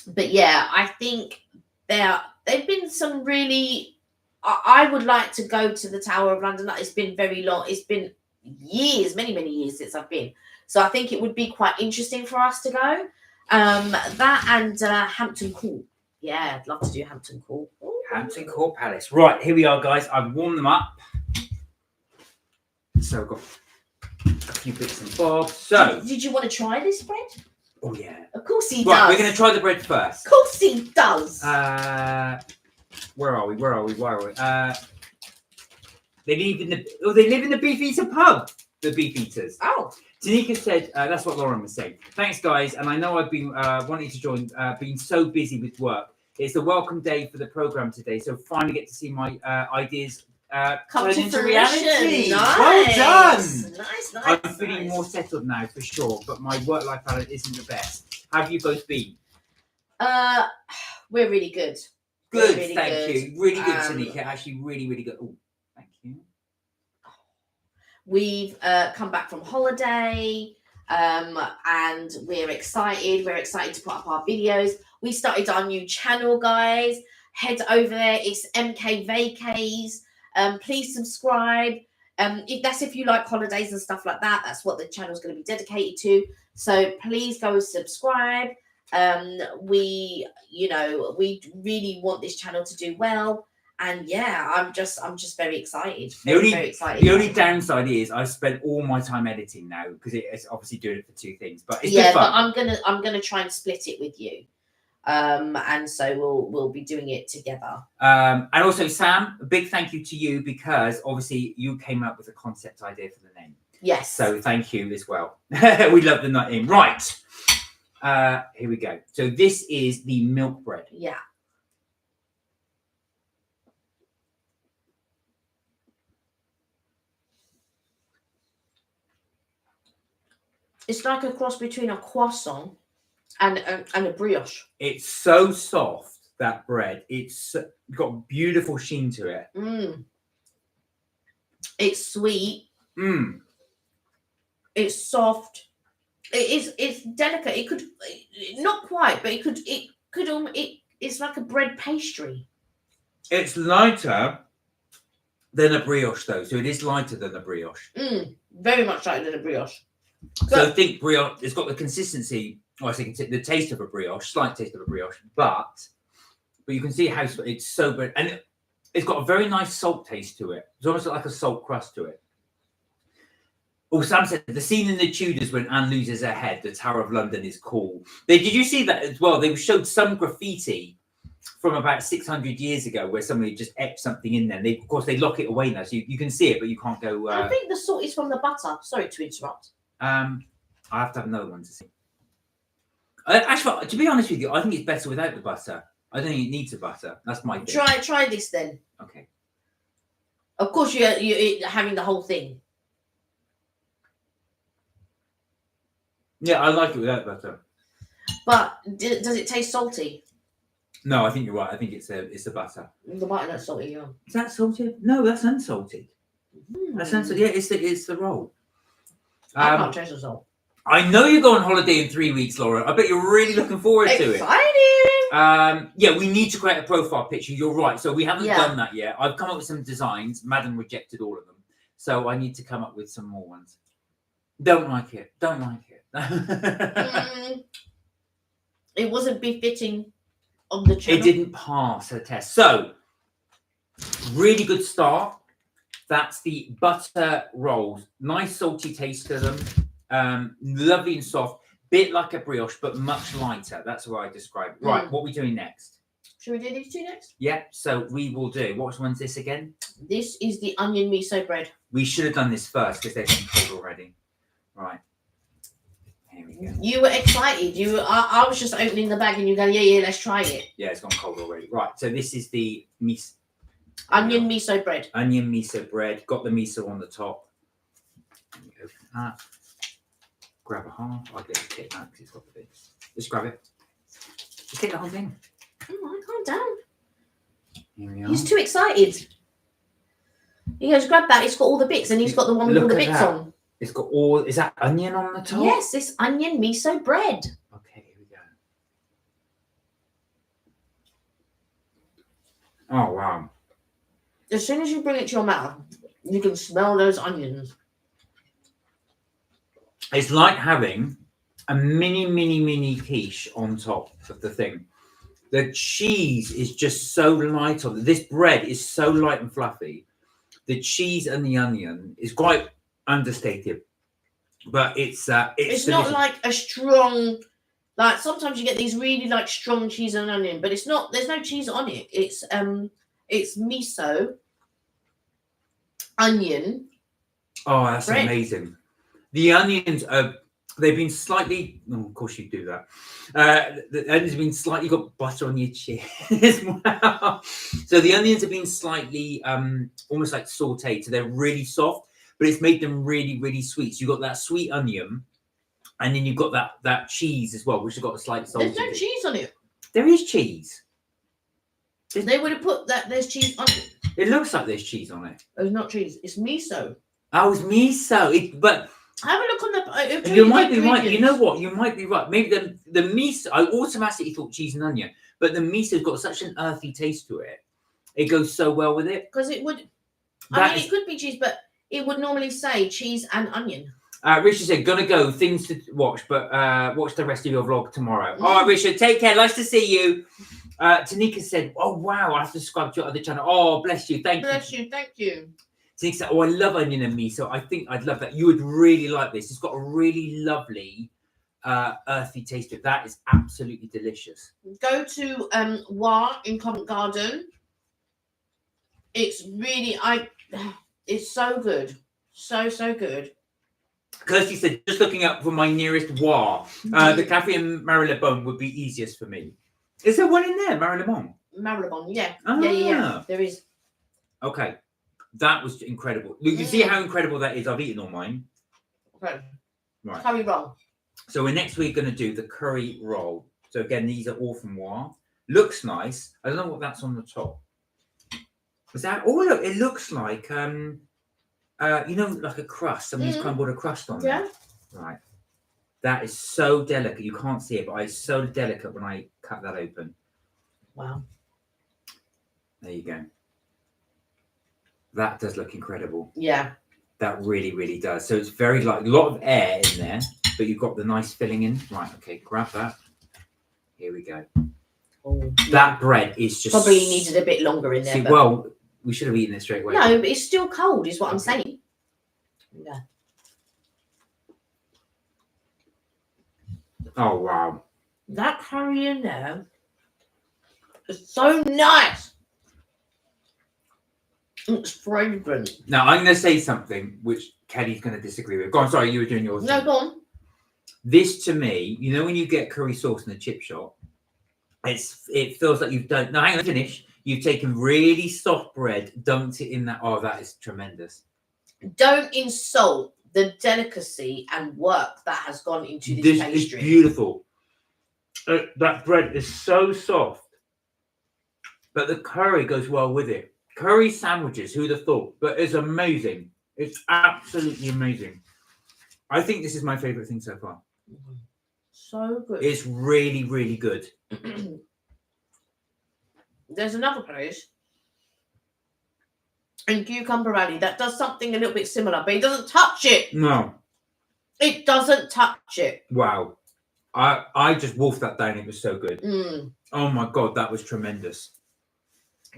But yeah, I think they've been some really... I would like to go to the Tower of London. It's been very long. It's been years, many, many years since I've been. So I think it would be quite interesting for us to go. That and Hampton Court. Yeah, I'd love to do Hampton Court. Ooh. Hampton Court Palace. Right, here we are, guys. I've warmed them up. So I've got a few bits and bobs. So, did you want to try this bread? Oh, yeah. Of course he Right, does. we're going to try the bread first. Of course he does. Where are we? They live in the Beefeater pub. The Beefeaters. Oh. Tanika said, that's what Lauren was saying. Thanks, guys. And I know I've been wanting to join, been so busy with work. It's a welcome day for the program today. So finally get to see my ideas come turn to into fruition. reality. Nice. Well done. Nice. I'm feeling more settled now for sure, but my work-life balance isn't the best. How have you both been? We're really good. Good, really thank good. you. Really good, Tanika. Actually, really, really good. Oh, thank you. We've come back from holiday, and we're excited. We're excited to put up our videos. We started our new channel, guys. Head over there. It's MK Vacays. Please subscribe. If you like holidays and stuff like that, that's what the channel is going to be dedicated to. So please go and subscribe. We really want this channel to do well. And yeah, I'm just very excited. Very excited. The only downside is I spent all my time editing now because it's obviously doing it for two things. But it's yeah, good fun. but I'm gonna try and split it with you. And so we'll be doing it together. And also, Sam, a big thank you to you because obviously you came up with a concept idea for the name. Yes. So thank you as well. We love the name. Right. Here we go. So this is the milk bread. Yeah. It's like a cross between a croissant and a brioche. It's so soft, that bread. It's got beautiful sheen to it. It's sweet. It's soft. It's delicate. It could not quite, but it's like a bread pastry. It's lighter than a brioche, though. So it is lighter than a brioche. Very much lighter than a brioche. So I think brioche, it's got the consistency, I think the taste of a brioche, slight taste of a brioche, but you can see how it's so good. And it's got a very nice salt taste to it. It's almost like a salt crust to it. Oh, Sam said, the scene in the Tudors when Anne loses her head, the Tower of London is cool. Did you see that as well? They showed some graffiti from about 600 years ago where somebody just etched something in there. And of course, they lock it away now, so you can see it, but you can't go... I think the salt is from the butter. Sorry to interrupt. I have to have another one to see. Actually, to be honest with you, I think it's better without the butter. I don't think it needs the butter. That's my thing. Try this then. Okay. Of course, you're having the whole thing. Yeah, I like it without butter. But does it taste salty? No, I think you're right. I think it's the butter. The butter that's salty, yeah. Is that salted? No, that's unsalted. That's unsalted. Yeah, it's the roll. I can't taste the salt. I know you go on holiday in 3 weeks, Laura. I bet you're really looking forward to it. Exciting! Yeah, we need to create a profile picture. You're right. So we haven't done that yet. I've come up with some designs. Madam rejected all of them. So I need to come up with some more ones. Don't like it. Don't like it. It wasn't befitting of the channel. It didn't pass the test. So, really good start. That's the butter rolls. Nice salty taste to them. Lovely and soft. Bit like a brioche, but much lighter. That's what I describe it. Right, what are we doing next? Should we do these two next? Yeah, so we will do. Which one's this again? This is the onion miso bread. We should have done this first because they're getting cold already. Right. Here we go. You were excited. I was just opening the bag and you go, yeah, let's try it. Yeah, it's gone cold already. Right, so this is the miso. Onion miso bread. Onion miso bread. Got the miso on the top. Let me open that. Grab a half. I'll get the kit out because it's got the bits. Just grab it. Just take the whole thing. Come on, calm down. Here we are. He's too excited. He goes, grab that. It's got all the bits, and he's got the one with all the bits on. It's got all. Is that onion on the top? Yes, this onion miso bread. Okay, here we go. Oh wow! As soon as you bring it to your mouth, you can smell those onions. It's like having a mini quiche on top of the thing. The cheese is just so light on it. This bread is so light and fluffy. The cheese and the onion is quite understated, but it's not like a strong, like sometimes you get these really like strong cheese and onion, but it's not. There's no cheese on it. It's miso, onion. Oh, that's bread. Amazing. The onions are. They've been slightly. Oh, of course you do that. The onions have been slightly got butter on your chin as well. So the onions have been slightly, almost like sautéed. So they're really soft, but it's made them really sweet. So you've got that sweet onion, and then you've got that cheese as well, which has got a slight salt. There's no cheese on it. There is cheese. They would have put that. There's cheese on it. It looks like there's cheese on it. There's not cheese. It's miso. Oh, it's miso. But. Have a look on the. You might be right. You know what? You might be right. Maybe the miso. I automatically thought cheese and onion, but the miso's got such an earthy taste to it. It goes so well with it. Because it would. It could be cheese, but it would normally say cheese and onion. Richard said, "Gonna go. Things to watch, but watch the rest of your vlog tomorrow." All right, Richard. Take care. Nice to see you. Tanika said, "Oh wow, I have to subscribe to your other channel." Oh, bless you. Thank you. Bless you. Thank you. Tanika said, "Oh, I love onion and miso. I think I'd love that. You would really like this. It's got a really lovely, earthy taste to it. That is absolutely delicious." Go to Wa in Covent Garden. It's really it's so good. So good. Kirsty said, "Just looking up for my nearest Wa. The cafe in Marylebone would be easiest for me." Is there one in there, Marylebone? Marylebone, yeah. Ah. Yeah. There is. Okay. That was incredible. You can see how incredible that is. I've eaten all mine. Okay. Right. Curry roll. So we're next week going to do the curry roll. So again, these are all from Wa. Looks nice. I don't know what that's on the top. Is that? Oh, look! It looks like you know, like a crust. Somebody's crumbled a crust on there. Right. That is so delicate. You can't see it, but it's so delicate when I cut that open. Wow. There you go. That does look incredible. Yeah. That really does. So it's very like a lot of air in there, but you've got the nice filling in. Right. Okay. Grab that. Here we go. Oh, that bread is just probably needed a bit longer in there. See, well, we should have eaten it straight away. No, but it's still cold, is what I'm saying. Yeah. Oh wow. That curry in there is so nice. It's fragrant. Now I'm going to say something which Kelly's going to disagree with. Go on, sorry, you were doing yours. No, go on. This to me, you know, when you get curry sauce in a chip shop, it feels like you've done. No, hang on, finish. You've taken really soft bread, dumped it in that. Oh, that is tremendous. Don't insult the delicacy and work that has gone into this pastry. This is beautiful. That bread is so soft, but the curry goes well with it. Curry sandwiches, who'd have thought? But it's amazing. It's absolutely amazing. I think this is my favourite thing so far. So good. It's really, really good. There's another place in Cucumber Valley that does something a little bit similar, but it doesn't touch it. No. It doesn't touch it. Wow. I just wolfed that down. It was so good. Oh my God, that was tremendous.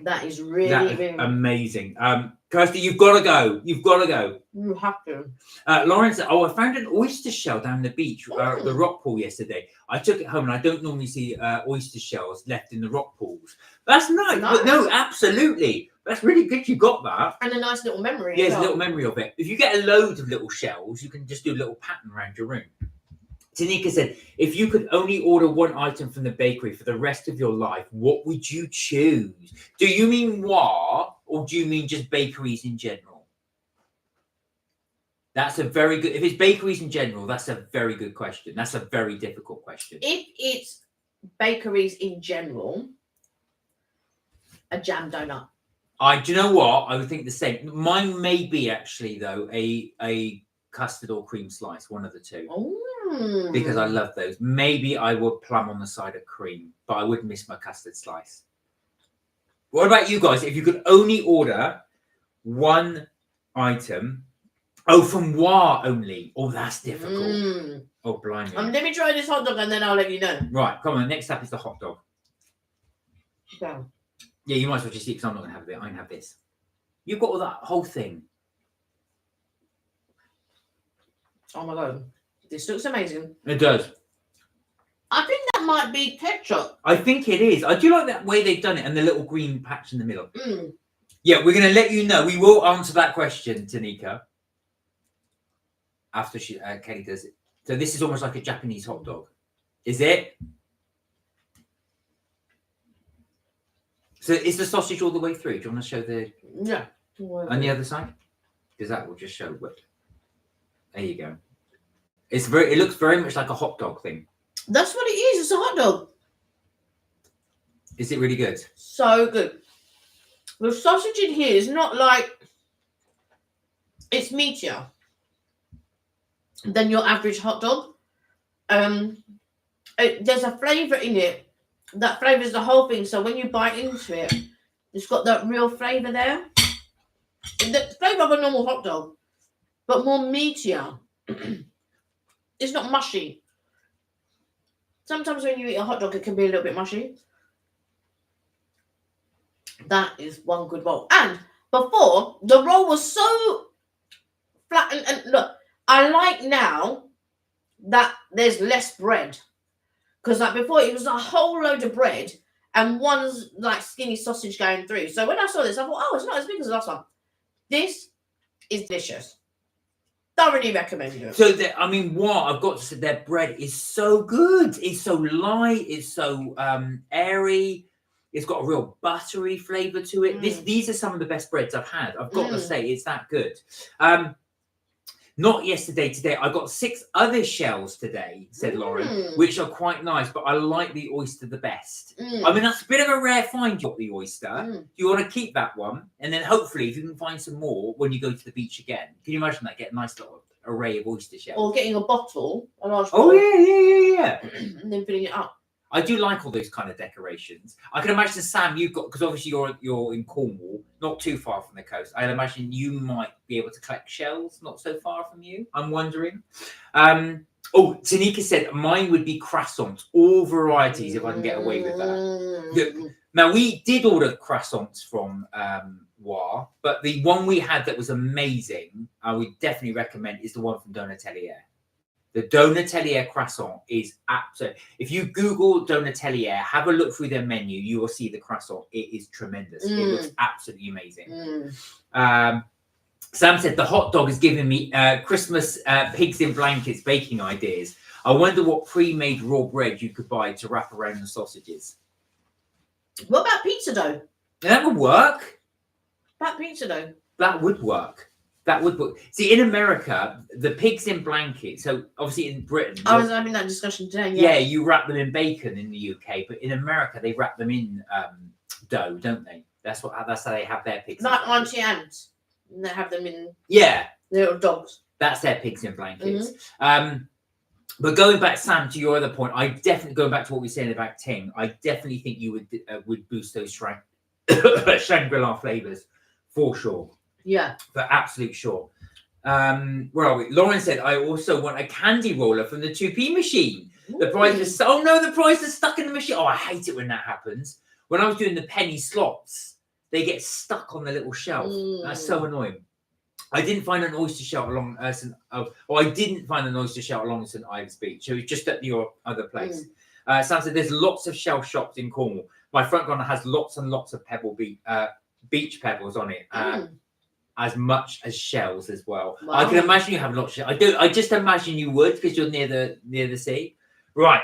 That is really, really amazing. Kirsty, you've got to go. You've got to go. You have to. Lauren said, I found an oyster shell down the beach, the rock pool yesterday. I took it home and I don't normally see oyster shells left in the rock pools. That's nice. But no, absolutely. That's really good you got that. And a nice little memory. Yeah, there's a little memory of it. If you get a load of little shells, you can just do a little pattern around your room. Tanika said, if you could only order one item from the bakery for the rest of your life, what would you choose? Do you mean moi, or do you mean just bakeries in general? That's a very good... If it's bakeries in general, that's a very good question. That's a very difficult question. If it's bakeries in general, a jam donut. Do you know what? I would think the same. Mine may be actually, though, a custard or cream slice, one of the two. Because I love those. Maybe I would plum on the side of cream, but I would miss my custard slice. What about you guys? If you could only order one item, from moi only. Oh, that's difficult. Oh, blimey. Let me try this hot dog and then I'll let you know. Right, come on. Next up is the hot dog. Okay. Yeah, you might as well just eat because I'm not going to have it. I can have this. You've got all that whole thing. Oh my God. This looks amazing. It does. I think that might be ketchup. I think it is. I do like that way they've done it and the little green patch in the middle. Yeah, we're going to let you know. We will answer that question, Tanika, after Kelly does it. So this is almost like a Japanese hot dog. Is it? So is the sausage all the way through? Do you want to show the... Yeah. On the other side? Because that will just show what... There you go. It looks very much like a hot dog thing. That's what it is. It's a hot dog. Is it really good? So good. The sausage in here is not like... It's meatier than your average hot dog. There's a flavour in it that flavours the whole thing. So when you bite into it, it's got that real flavour there. The flavour of a normal hot dog, but more meatier. It's not mushy. Sometimes when you eat a hot dog, it can be a little bit mushy. That is one good roll. And before, the roll was so flat. And look, I like now that there's less bread. Because like before, it was a whole load of bread and one's like skinny sausage going through. So when I saw this, I thought, oh, it's not as big as the last one. This is delicious. Thoroughly recommend it. So, what I've got to say, their bread is so good. It's so light. It's so airy. It's got a real buttery flavour to it. These are some of the best breads I've had. I've got to say, it's that good. Not yesterday, today. I got 6 other shells today, said Lauren, which are quite nice, but I like the oyster the best. That's a bit of a rare find, you got the oyster. You want to keep that one, and then hopefully if you can find some more when you go to the beach again. Can you imagine that? Get a nice little array of oyster shells. Or getting a bottle, a large bottle. Oh, yeah. And then filling it up. I do like all those kind of decorations. I can imagine, Sam, you've got, because obviously you're in Cornwall, not too far from the coast. I'd imagine you might be able to collect shells not so far from you, I'm wondering. Tanika said mine would be croissants, all varieties, if I can get away with that. Now, we did order croissants from War, but the one we had that was amazing, I would definitely recommend, is the one from Donatelier. The Donatelier croissant is absolute. If you Google Donatelier, have a look through their menu, you will see the croissant. It is tremendous. It looks absolutely amazing. Sam said the hot dog is giving me Christmas pigs in blankets baking ideas. I wonder what pre-made raw bread you could buy to wrap around the sausages. What about pizza dough? That would work. About pizza dough? That would work. That would work. See, in America, the pigs in blankets, so obviously in Britain... I was having that discussion today, yeah, you wrap them in bacon in the UK, but in America, they wrap them in dough, don't they? That's how they have their pigs. Like Auntie Anne's. And they have them in... Yeah. Little dogs. That's their pigs in blankets. But going back, Sam, to your other point, I definitely, going back to what we were saying about Ting, I definitely think you would boost those Shangri-La flavors for sure. Yeah. For absolute sure. Where are we? Lauren said, I also want a candy roller from the 2p machine. The prize is the prize is stuck in the machine. Oh, I hate it when that happens. When I was doing the penny slots, they get stuck on the little shelf. That's so annoying. I didn't find an oyster shell along I didn't find an oyster shell along St Ives Beach. So it was just at your other place. Sam said there's lots of shell shops in Cornwall. My front garden has lots and lots of beach pebbles on it. As much as shells as well. Wow. I can imagine you have lots of shells. I just imagine you would because you're near the sea. Right.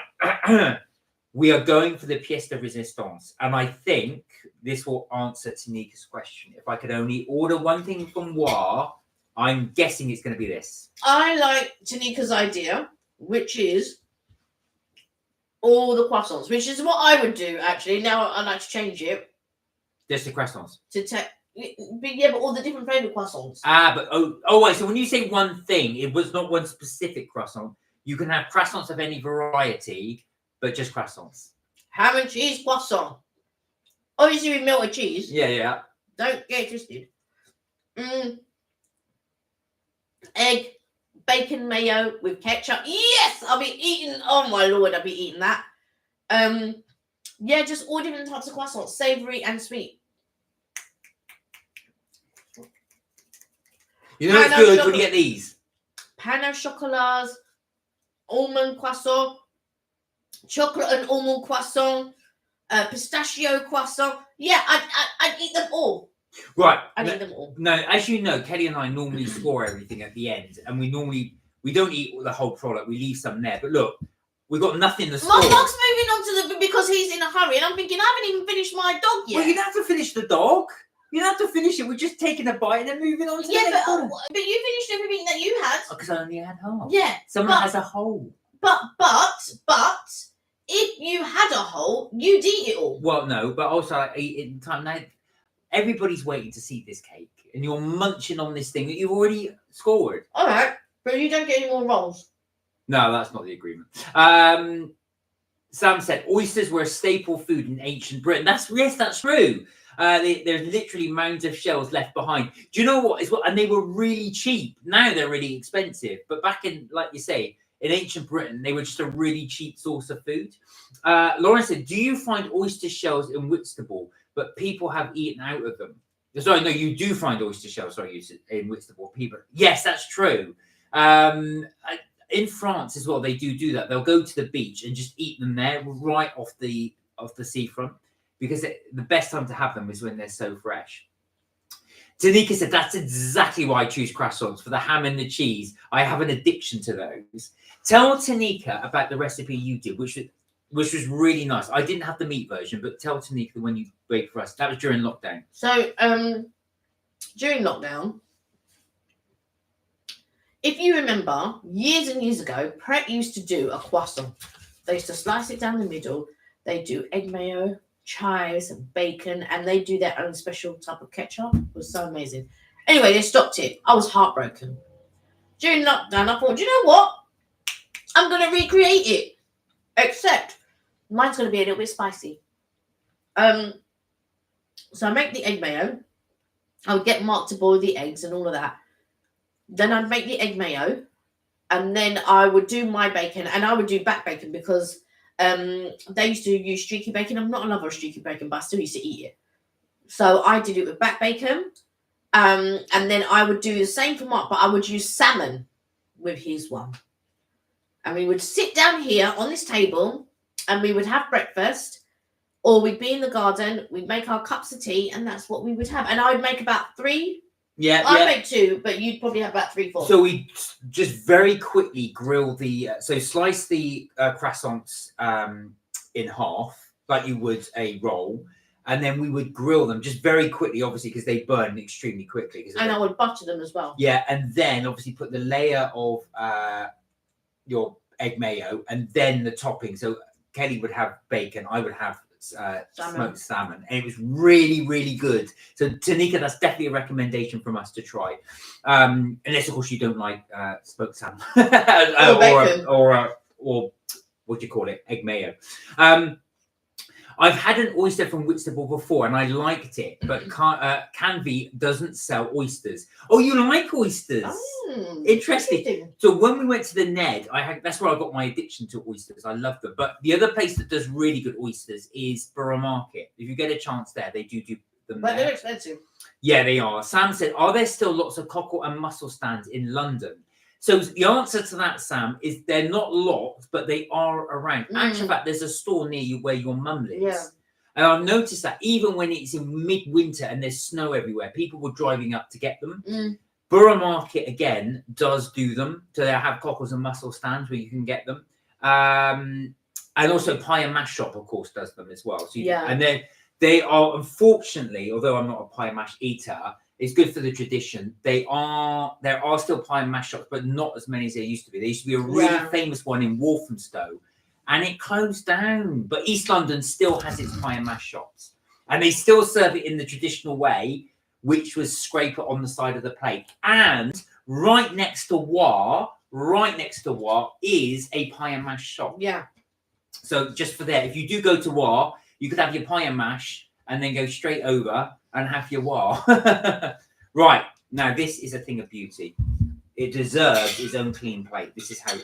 We are going for the pièce de résistance. And I think this will answer Tanika's question. If I could only order one thing from War, I'm guessing it's going to be this. I like Tanika's idea, which is all the croissants, which is what I would do, actually. Now I'd like to change it. Just the croissants? But all the different flavoured croissants. Right. So when you say one thing, it was not one specific croissant. You can have croissants of any variety, but just croissants. Ham and cheese croissant. Obviously with melted cheese. Yeah. Don't get twisted. Egg, bacon mayo with ketchup. Yes, I'll be eating. Oh my lord, I'll be eating that. Yeah, just all different types of croissants, savoury and sweet. You know it's good when you get these. Pain au chocolat, almond croissant, chocolate and almond croissant, pistachio croissant. Yeah, I'd eat them all. Right. I'd eat them all. No, as you know, Kelly and I normally score everything at the end, and we don't eat the whole product. We leave some there. But look, we've got nothing to score. My dog's moving on to because he's in a hurry, and I'm thinking I haven't even finished my dog yet. Well, you don't have to finish the dog. You don't have to finish it. We're just taking a bite and then moving on to the next one. But you finished everything that you had. Because I only had half. Yeah. Someone has a whole. But if you had a whole, you'd eat it all. Well, no, but also I eat it in time. Now, everybody's waiting to see this cake, and you're munching on this thing that you've already scored. All right, but you don't get any more rolls. No, that's not the agreement. Sam said oysters were a staple food in ancient Britain. That's true. There's literally mounds of shells left behind. Do you know what? And they were really cheap. Now they're really expensive. But back in, like you say, in ancient Britain, they were just a really cheap source of food. Lauren said, do you find oyster shells in Whitstable, but people have eaten out of them? Sorry, no, you do find oyster shells, in Whitstable. People. Yes, that's true. In France as well, they do that. They'll go to the beach and just eat them there right off the seafront. Because the best time to have them is when they're so fresh. Tanika said, that's exactly why I choose croissants, for the ham and the cheese. I have an addiction to those. Tell Tanika about the recipe you did, which was really nice. I didn't have the meat version, but tell Tanika the one you baked for us. That was during lockdown. So, during lockdown, if you remember, years and years ago, Pret used to do a croissant. They used to slice it down the middle. They do egg mayo, chives and bacon, and they do their own special type of ketchup. It was so amazing. Anyway, they stopped it. I was heartbroken. During lockdown, I thought, you know what? I'm going to recreate it. Except, mine's going to be a little bit spicy. So I make the egg mayo. I would get Mark to boil the eggs and all of that. Then I'd make the egg mayo. And then I would do my bacon. And I would do back bacon because they used to use streaky bacon. I'm not a lover of streaky bacon, but I still used to eat it. So I did it with back bacon. And then I would do the same for Mark, but I would use salmon with his one. And we would sit down here on this table and we would have breakfast, or we'd be in the garden, we'd make our cups of tea, and that's what we would have. And I would make about 3. I'd make 2, but you'd probably have about 3, 4. So we just very quickly grill slice the croissants in half, like you would a roll, and then we would grill them just very quickly, obviously, because they burn extremely quickly. And I would butter them as well. Yeah, and then obviously put the layer of your egg mayo, and then the topping. So Kelly would have bacon, I would have smoked salmon, and it was really, really good. So Tanika, that's definitely a recommendation from us to try, unless of course you don't like smoked salmon or what do you call it, egg mayo. I've had an oyster from Whitstable before and I liked it, but Canvey doesn't sell oysters. Oh, you like oysters? Oh, interesting. So when we went to the Ned, that's where I got my addiction to oysters. I love them. But the other place that does really good oysters is Borough Market. If you get a chance there, they do them. But they're expensive. Yeah, they are. Sam said, are there still lots of cockle and mussel stands in London? So the answer to that, Sam, is they're not locked, but they are around. Actually, in fact, there's a store near you where your mum lives. Yeah. And I've noticed that even when it's in midwinter and there's snow everywhere, people were driving up to get them. Borough Market, again, does do them. So they have cockles and mussel stands where you can get them. And also Pie and Mash Shop, of course, does them as well. So and they are, unfortunately, although I'm not a pie and mash eater, it's good for the tradition. There are still pie and mash shops, but not as many as there used to be. There used to be a really famous one in Walthamstow, and it closed down. But East London still has its pie and mash shops, and they still serve it in the traditional way, which was scrape it on the side of the plate. And right next to War is a pie and mash shop. Yeah. So just for there, if you do go to War, you could have your pie and mash and then go straight over and have your War. Right, now this is a thing of beauty. It deserves its own clean plate. This is how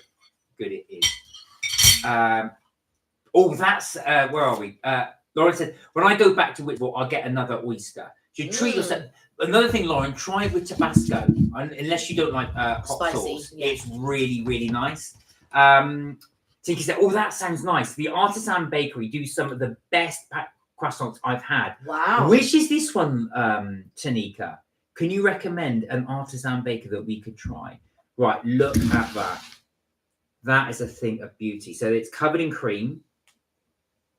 good it is. That's where are we? Lauren said, when I go back to Whitwell, I'll get another oyster. You treat yourself. Another thing, Lauren, try it with Tabasco. Unless you don't like hot sauce, it's really, really nice. Tinky said, oh, that sounds nice. The Artisan Bakery do some of the best croissants I've had. Wow. Which is this one, Tanika? Can you recommend an artisan baker that we could try? Right, look at that. That is a thing of beauty. So it's covered in cream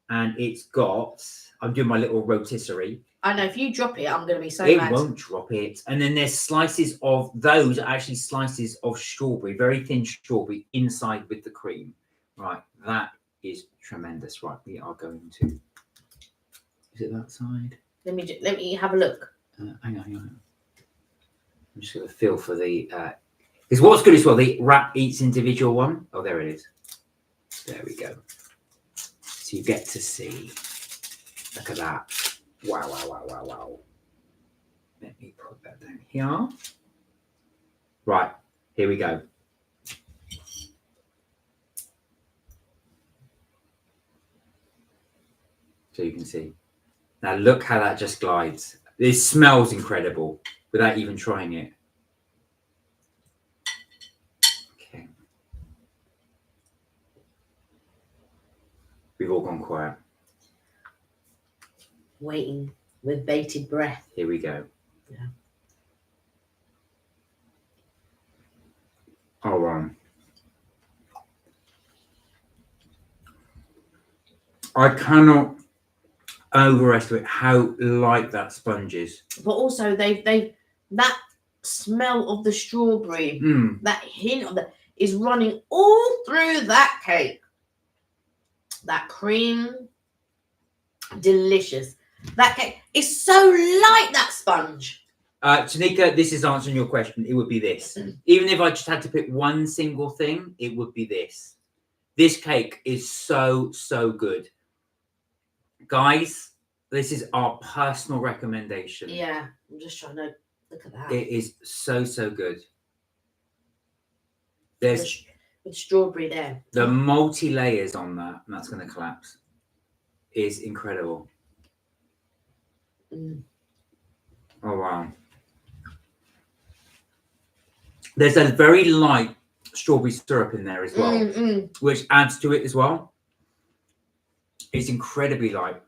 and it's got, I'm doing my little rotisserie. I know, if you drop it, I'm going to be so It mad. won't drop it. And then there's slices of, those are actually slices of strawberry, very thin strawberry inside with the cream. Right, that is tremendous. Right, we are going to, is it that side? Let me have a look. Hang on. I'm just going to feel for the, because what's good as well, the wrap eats individual one. Oh, there it is. There we go. So you get to see, look at that. Wow. Let me put that down here. Right, here we go. So you can see. Now look how that just glides. This smells incredible without even trying it. Okay. We've all gone quiet. Waiting with bated breath. Here we go. Yeah. Oh, I cannot overestimate how light that sponge is. But also, they that smell of the strawberry, that hint of that is running all through that cake. That cream, delicious. That cake is so light, that sponge. Tanika, this is answering your question. It would be this. Even if I just had to pick one single thing, it would be this. This cake is so, so good. Guys, this is our personal recommendation. Yeah, I'm just trying to look at that. It is so, so good. There's with strawberry there. The multi-layers on that, and that's going to collapse, is incredible. Oh, wow. There's a very light strawberry syrup in there as well, which adds to it as well. It's incredibly light.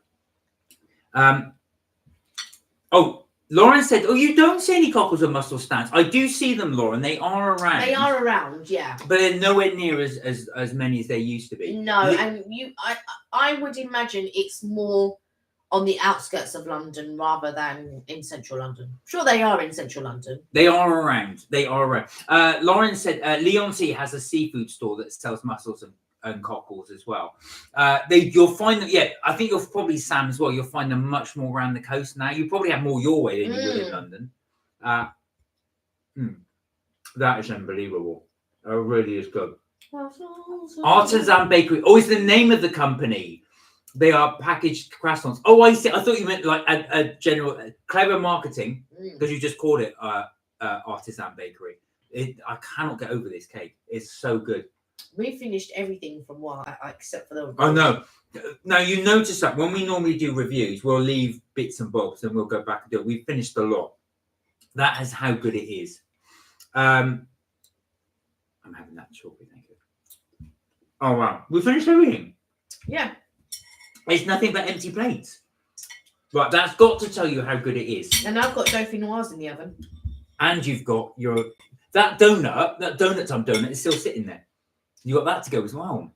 Oh, Lauren said, oh, you don't see any cockles and mussel stands. I do see them, Lauren. They are around. They are around, yeah. But they're nowhere near as many as they used to be. No, and I would imagine it's more on the outskirts of London rather than in central London. Sure, they are in central London. They are around. Lauren said, Leonti has a seafood store that sells mussels and cockles as well. You'll find that, yeah, I think you'll probably, Sam, as well, you'll find them much more around the coast now. You probably have more your way than you would in London. That is unbelievable. It really is good. Artisan Bakery. Oh, it's the name of the company. They are packaged croissants. Oh, I see. I thought you meant like a general clever marketing, because you just called it Artisan Bakery. I cannot get over this cake. It's so good. We finished everything from except for the. Oh no! Now you notice that when we normally do reviews, we'll leave bits and bobs and we'll go back and do it. We've finished a lot. That is how good it is. I'm having that chocolate. Thank you. Oh wow, we finished everything. Yeah. It's nothing but empty plates. Right, that's got to tell you how good it is. And I've got dauphinoise in the oven. And you've got that donut time donut is still sitting there. You got that to go as well.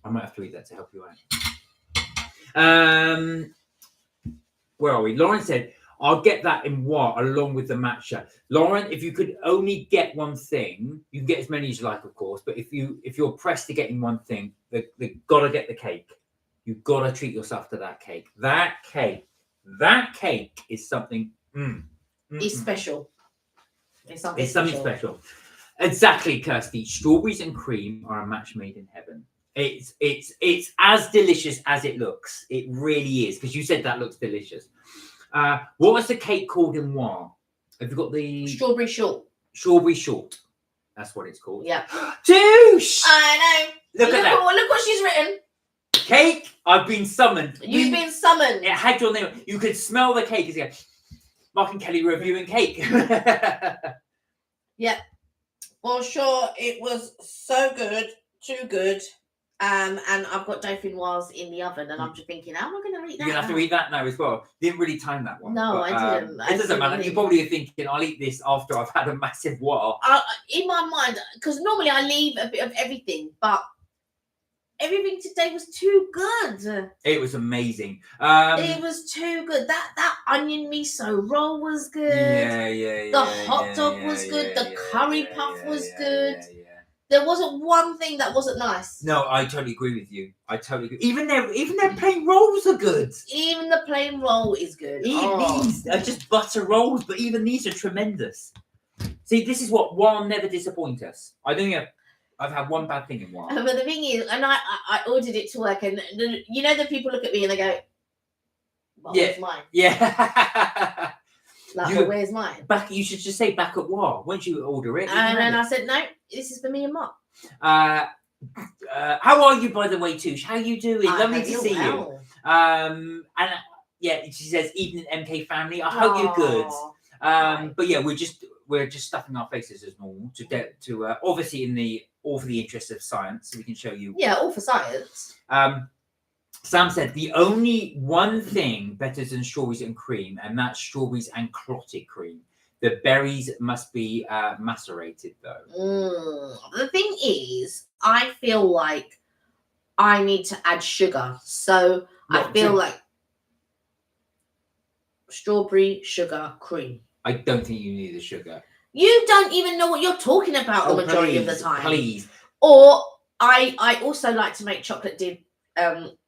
I might have to eat that to help you out. Where are we? Lauren said, I'll get that in along with the matcha. Lauren, if you could only get one thing, you can get as many as you like, of course, but if you're pressed to getting one thing, they gotta get the cake. You've got to treat yourself to that cake. That cake is something. It's special. It's something special. Exactly, Kirsty. Strawberries and cream are a match made in heaven. It's as delicious as it looks. It really is, because you said that looks delicious. What was the cake called in Wa? Have you got the strawberry short? Strawberry short. That's what it's called. Yeah. Douche. I know. Look at that. Look what she's written. Cake. I've been summoned. You've been summoned. It had your name. You could smell the cake. It's Mark and Kelly reviewing cake. Yeah. Well, sure. It was so good. Too good. And I've got dauphinoise in the oven, and I'm just thinking, how am I going to eat that? You're going to have to eat that now as well. Didn't really time that one. No, but, I didn't. It doesn't matter. You're probably thinking, I'll eat this after I've had a massive while. In my mind, because normally I leave a bit of everything, but everything today was too good. It was amazing. It was too good. That onion miso roll was good. Yeah. The hot dog was good. The curry puff was good. There wasn't one thing that wasn't nice. No, I totally agree with you. I totally agree. Even their plain rolls are good. Even the plain roll is good. These are just butter rolls, but even these are tremendous. See, this is what will never disappoint us. I don't think I've had one bad thing in one. But the thing is, and I ordered it to work, and the people look at me and they go, well, where's mine? Yeah. Well, where's mine? You should just say back at what? Once you order it. And then I said, no, this is for me and Mark. How are you, by the way, Touche? How you doing? Lovely to see you. And she says, evening MK family. I hope you're good. But yeah, we're just stuffing our faces as normal to get to obviously all for the interest of science, so we can show you. Yeah, all for science. Sam said the only one thing better than strawberries and cream, and that's strawberries and clotted cream. The berries must be macerated, though. The thing is, I feel like I need to add sugar. So I feel like strawberry, sugar, cream. I don't think you need the sugar. You don't even know what you're talking about the majority of the time. Please. Or I also like to make chocolate dipped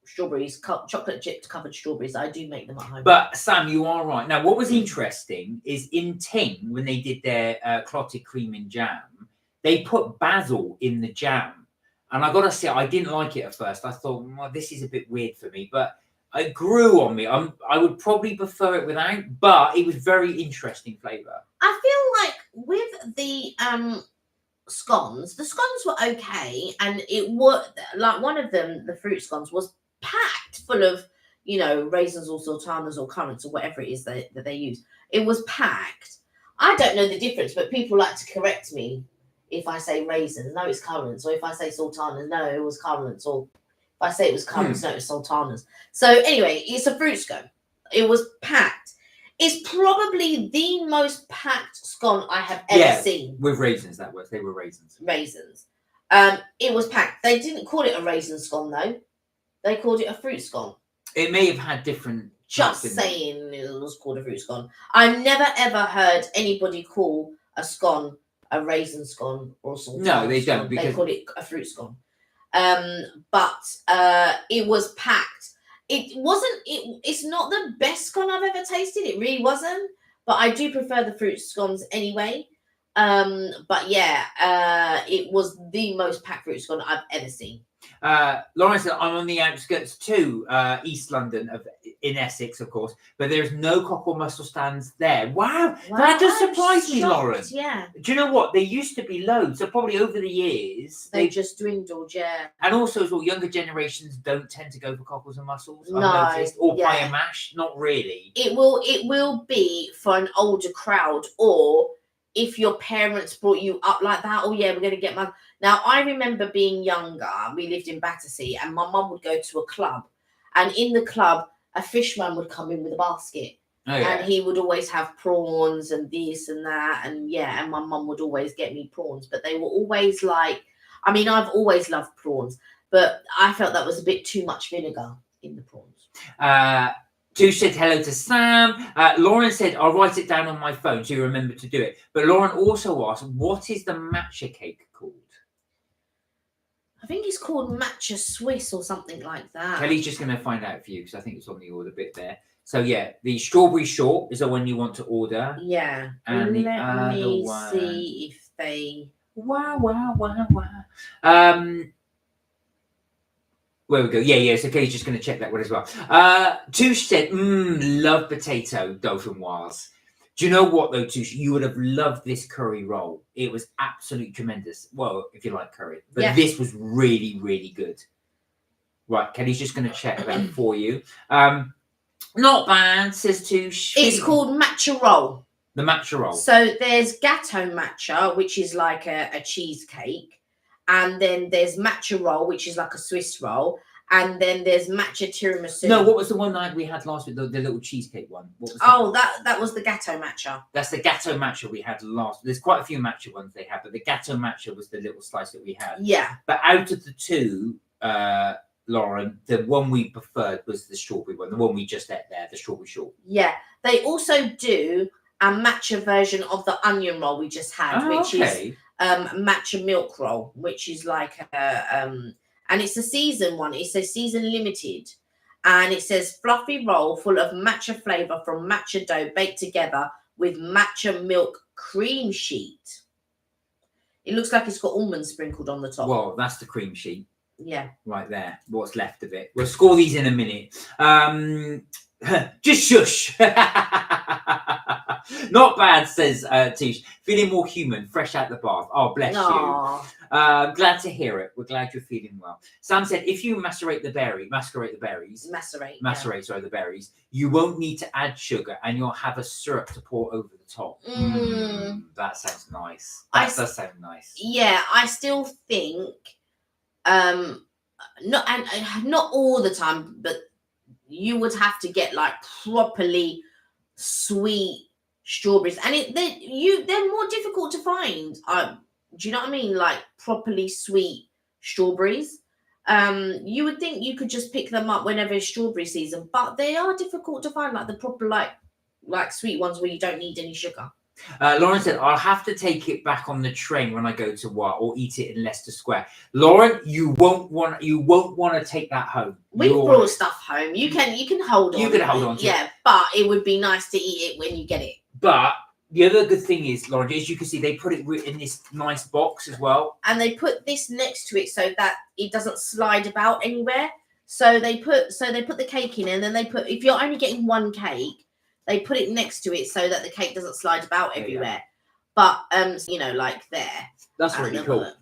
strawberries, chocolate chipped covered strawberries. I do make them at home. But Sam, you are right. Now, what was interesting is in Ting, when they did their clotted cream and jam, they put basil in the jam. And I got to say, I didn't like it at first. I thought, well, this is a bit weird for me. But it grew on me. I would probably prefer it without, but it was very interesting flavour. I feel like with the scones, the scones were okay, and it was like one of them, the fruit scones, was packed full of, raisins or sultanas or currants or whatever it is that they use. It was packed. I don't know the difference, but people like to correct me if I say raisins. No, it's currants. Or if I say sultanas, no, it was currants. Or if I say it was currants, no, it's sultanas. So anyway, it's a fruit scone. It was packed. It's probably the most packed scone I have ever seen. With raisins, that was. They were raisins. Raisins. It was packed. They didn't call it a raisin scone, though. They called it a fruit scone. It may have had different... Just saying it was called a fruit scone. I've never, ever heard anybody call a scone a raisin scone or a sultana. No, they don't. Because they call it a fruit scone. But it was packed. It's not the best scone I've ever tasted. It really wasn't. But I do prefer the fruit scones anyway. But yeah, it was the most packed fruit scone I've ever seen. Lauren said, I'm on the outskirts too, East London, in Essex, of course, but there's no cockle mussel stands there. Wow, that just surprised me, Lauren. Yeah. Do you know what? There used to be loads, so probably over the years they just dwindled. Yeah. And also, as well, younger generations don't tend to go for cockles and mussels. No, I've noticed, or pie and mash. Not really. It will be for an older crowd, or if your parents brought you up like that. Oh yeah, we're gonna get my. Now I remember being younger. We lived in Battersea, and my mum would go to a club, and in the club, a fishman would come in with a basket. Oh, yeah. And he would always have prawns and this and that, and yeah, and my mum would always get me prawns, but they were always like, I mean, I've always loved prawns, but I felt that was a bit too much vinegar in the prawns. Touche said hello to Sam. Lauren said, I'll write it down on my phone so you remember to do it. But Lauren also asked, what is the matcha cake called? I think it's called matcha Swiss or something like that. Kelly's just going to find out for you because I think it's on the order bit there. So yeah, the strawberry short is the one you want to order. Yeah. And let me see if they. Wow. Where we go? Yeah. So Kelly's just going to check that one as well. Touche said, love potato dauphinoise. Do you know what though, Touche? You would have loved this curry roll. It was absolutely tremendous. Well, if you like curry, but this was really, really good. Right, Kelly's just going to check that for you. Not bad, says Touche. It's called matcha roll. The matcha roll. So there's gatto matcha, which is like a cheesecake. And then there's matcha roll, which is like a Swiss roll. And then there's matcha tiramisu. No, what was the one night we had last week? The little cheesecake one. What was that was the gatto matcha. That's the gatto matcha we had last. There's quite a few matcha ones they have, but the gatto matcha was the little slice that we had. Yeah. But out of the two, Lauren, the one we preferred was the strawberry one, the one we just ate there, the strawberry short. Yeah. They also do a matcha version of the onion roll we just had, which is matcha milk roll, which is like and it's a season one. It's a season limited, and it says fluffy roll full of matcha flavor from matcha dough baked together with matcha milk cream sheet. It looks like it's got almonds sprinkled on the top. Well, that's the cream sheet. Yeah. Right there. What's left of it. We'll score these in a minute. Just shush. Not bad, says Tish. Feeling more human, fresh out the bath. Oh, bless you. Glad to hear it. We're glad you're feeling well. Sam said, if you macerate the berries, you won't need to add sugar and you'll have a syrup to pour over the top. That sounds nice. That does sound nice. Yeah, I still think, not all the time, but you would have to get like properly sweet strawberries, and they're more difficult to find. Do you know what I mean? Like properly sweet strawberries. You would think you could just pick them up whenever it's strawberry season, but they are difficult to find, like the proper like sweet ones where you don't need any sugar. Lauren said, I'll have to take it back on the train when I go to work or eat it in Leicester Square. Lauren, you won't want to take that home. We brought stuff home. You can hold on. You can hold on to it. But it would be nice to eat it when you get it. But the other good thing is, Lauren, as you can see, they put it in this nice box as well. And they put this next to it so that it doesn't slide about anywhere. So they put the cake in, and then they put, if you're only getting one cake, they put it next to it so that the cake doesn't slide about everywhere. But like there. That's really cool.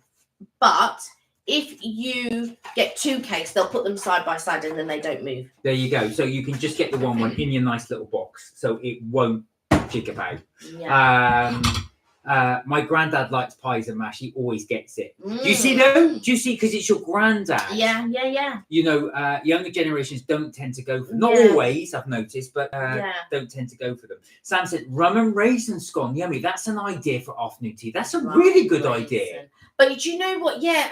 But if you get two cakes, they'll put them side by side and then they don't move. There you go. So you can just get the one in your nice little box, so it won't jig about. Yeah. My granddad likes pies and mash. He always gets it. Do you see though? Do you see? Because it's your granddad. Yeah. Younger generations don't tend to go for, not always, I've noticed, but don't tend to go for them. Sam said, rum and raisin scone. Yummy. That's an idea for afternoon tea. That's a really good idea. But do you know what? Yeah.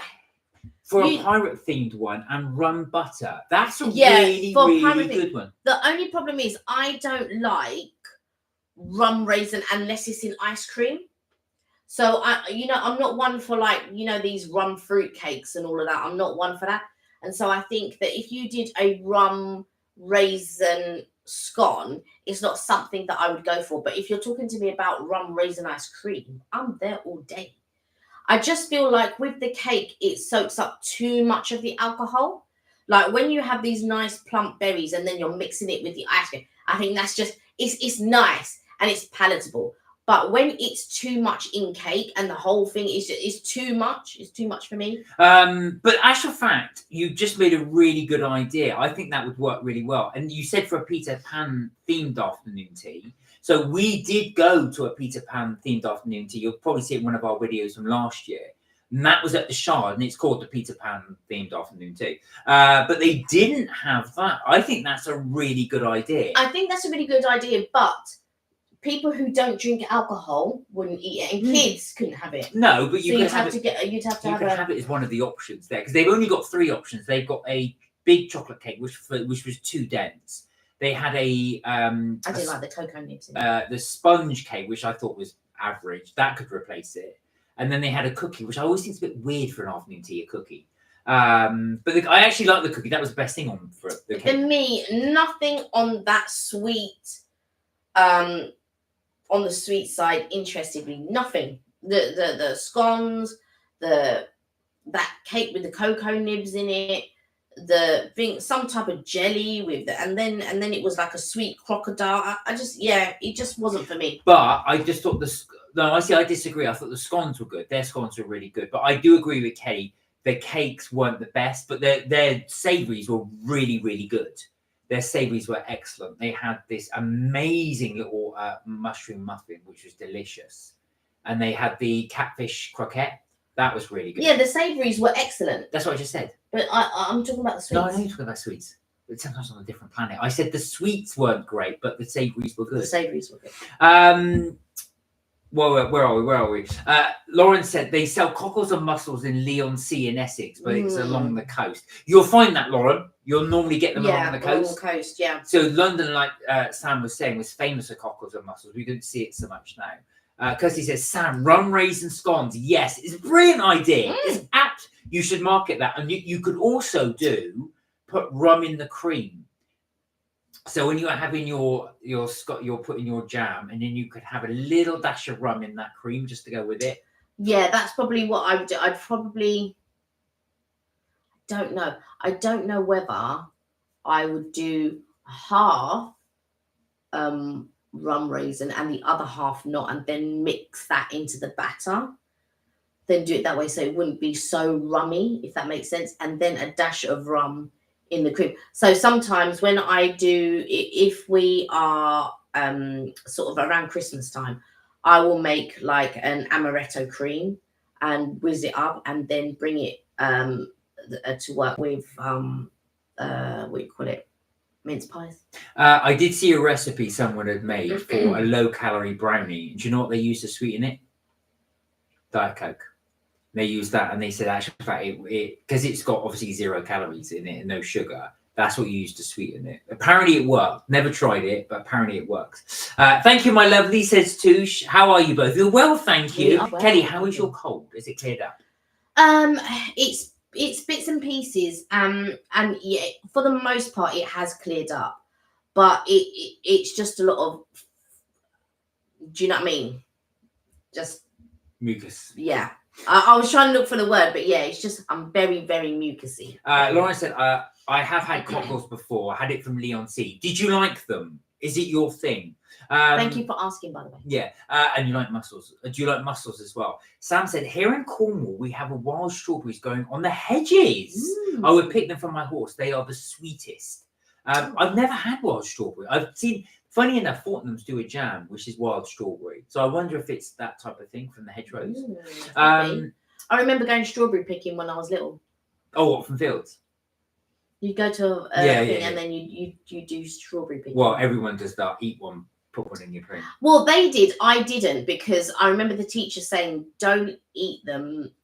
For a pirate themed one and rum butter. That's a really good one. The only problem is I don't like rum raisin unless it's in ice cream. So I'm not one for like, these rum fruit cakes and all of that. I'm not one for that. And so I think that if you did a rum raisin scone, it's not something that I would go for. But if you're talking to me about rum raisin ice cream, I'm there all day. I just feel like with the cake, it soaks up too much of the alcohol. Like when you have these nice plump berries and then you're mixing it with the ice cream, I think that's just, it's nice and it's palatable. But when it's too much in cake and the whole thing is too much, it's too much for me. But actual fact, you just made a really good idea. I think that would work really well. And you said for a Peter Pan themed afternoon tea. So we did go to a Peter Pan themed afternoon tea. You'll probably see it in one of our videos from last year. And that was at the Shard, and it's called the Peter Pan themed afternoon tea. But they didn't have that. I think that's a really good idea. I think that's a really good idea, but people who don't drink alcohol wouldn't eat it, and kids couldn't have it. No, but you so could you'd have to have it as one of the options there, because they've only got 3 options. They've got a big chocolate cake, which was too dense. They had a I didn't like the cocoa nibs in it. The sponge cake, which I thought was average. That could replace it. And then they had a cookie, which I always think is a bit weird for an afternoon tea, a cookie. But I actually like the cookie. That was the best thing on for the cake. For me, nothing on that sweet, on the sweet side interested me. Nothing. The scones, that cake with the cocoa nibs in it, the thing, some type of jelly with the, and then it was like a sweet crocodile. It just wasn't for me. But I just thought I disagree. I thought the scones were good. Their scones were really good. But I do agree with Kelly. The cakes weren't the best, but their savouries were really, really good. Their savouries were excellent. They had this amazing little mushroom muffin, which was delicious. And they had the catfish croquette. That was really good. Yeah, the savouries were excellent. That's what I just said. But I'm talking about the sweets. No, I know you're talking about sweets. But sometimes on a different planet. I said the sweets weren't great, but the savouries were good. The savouries were good. Well, where are we? Lauren said they sell cockles and mussels in Leigh-on-Sea in Essex, but it's along the coast. You'll find that, Lauren. You'll normally get them along the coast. Along the coast, yeah. So London, like Sam was saying, was famous for cockles and mussels. We don't see it so much now. Kirsty says, Sam, rum raisin scones. Yes, it's a brilliant idea. It's apt. You should market that. And you could also put rum in the cream. So when you're having you're putting your jam, and then you could have a little dash of rum in that cream just to go with it. Yeah, that's probably what I would do. Don't know. I don't know whether I would do half rum raisin and the other half not, and then mix that into the batter. Then do it that way so it wouldn't be so rummy, if that makes sense. And then a dash of rum in the cream. So sometimes when I do, if we are sort of around Christmas time, I will make like an amaretto cream and whiz it up, and then bring it to work with what do you call it, mince pies. I did see a recipe someone had made for a low-calorie brownie. Do you know what they used to sweeten it? Diet Coke. They used that, and they said actually, because it's got obviously 0 calories in it and no sugar. That's what you use to sweeten it. Apparently it worked. Never tried it, but apparently it works. Thank you, my lovely, says Touche. How are you both? You're well, thank you. Well, Kelly, how is your cold? Is it cleared up? It's bits and pieces. And yeah, for the most part, it has cleared up. But it's just a lot of, do you know what I mean? Just mucus. Yeah. I was trying to look for the word, but yeah, it's just I'm very, very mucusy. Lauren said, I have had cockles before. I had it from Leigh-on-Sea. Did you like them? Is it your thing? Thank you for asking, by the way. Yeah, and you like mussels. Do you like mussels as well? Sam said, here in Cornwall, we have wild strawberries going on the hedges. I would pick them from my horse. They are the sweetest. I've never had wild strawberry. I've seen... Funny enough, Fortnum's do a jam, which is wild strawberry. So I wonder if it's that type of thing from the hedgerows. I remember going strawberry picking when I was little. Oh, what, from fields? You go to a thing and then you do strawberry picking. Well, everyone does that. Eat one, put one in your cream. Well, they did. I didn't, because I remember the teacher saying, don't eat them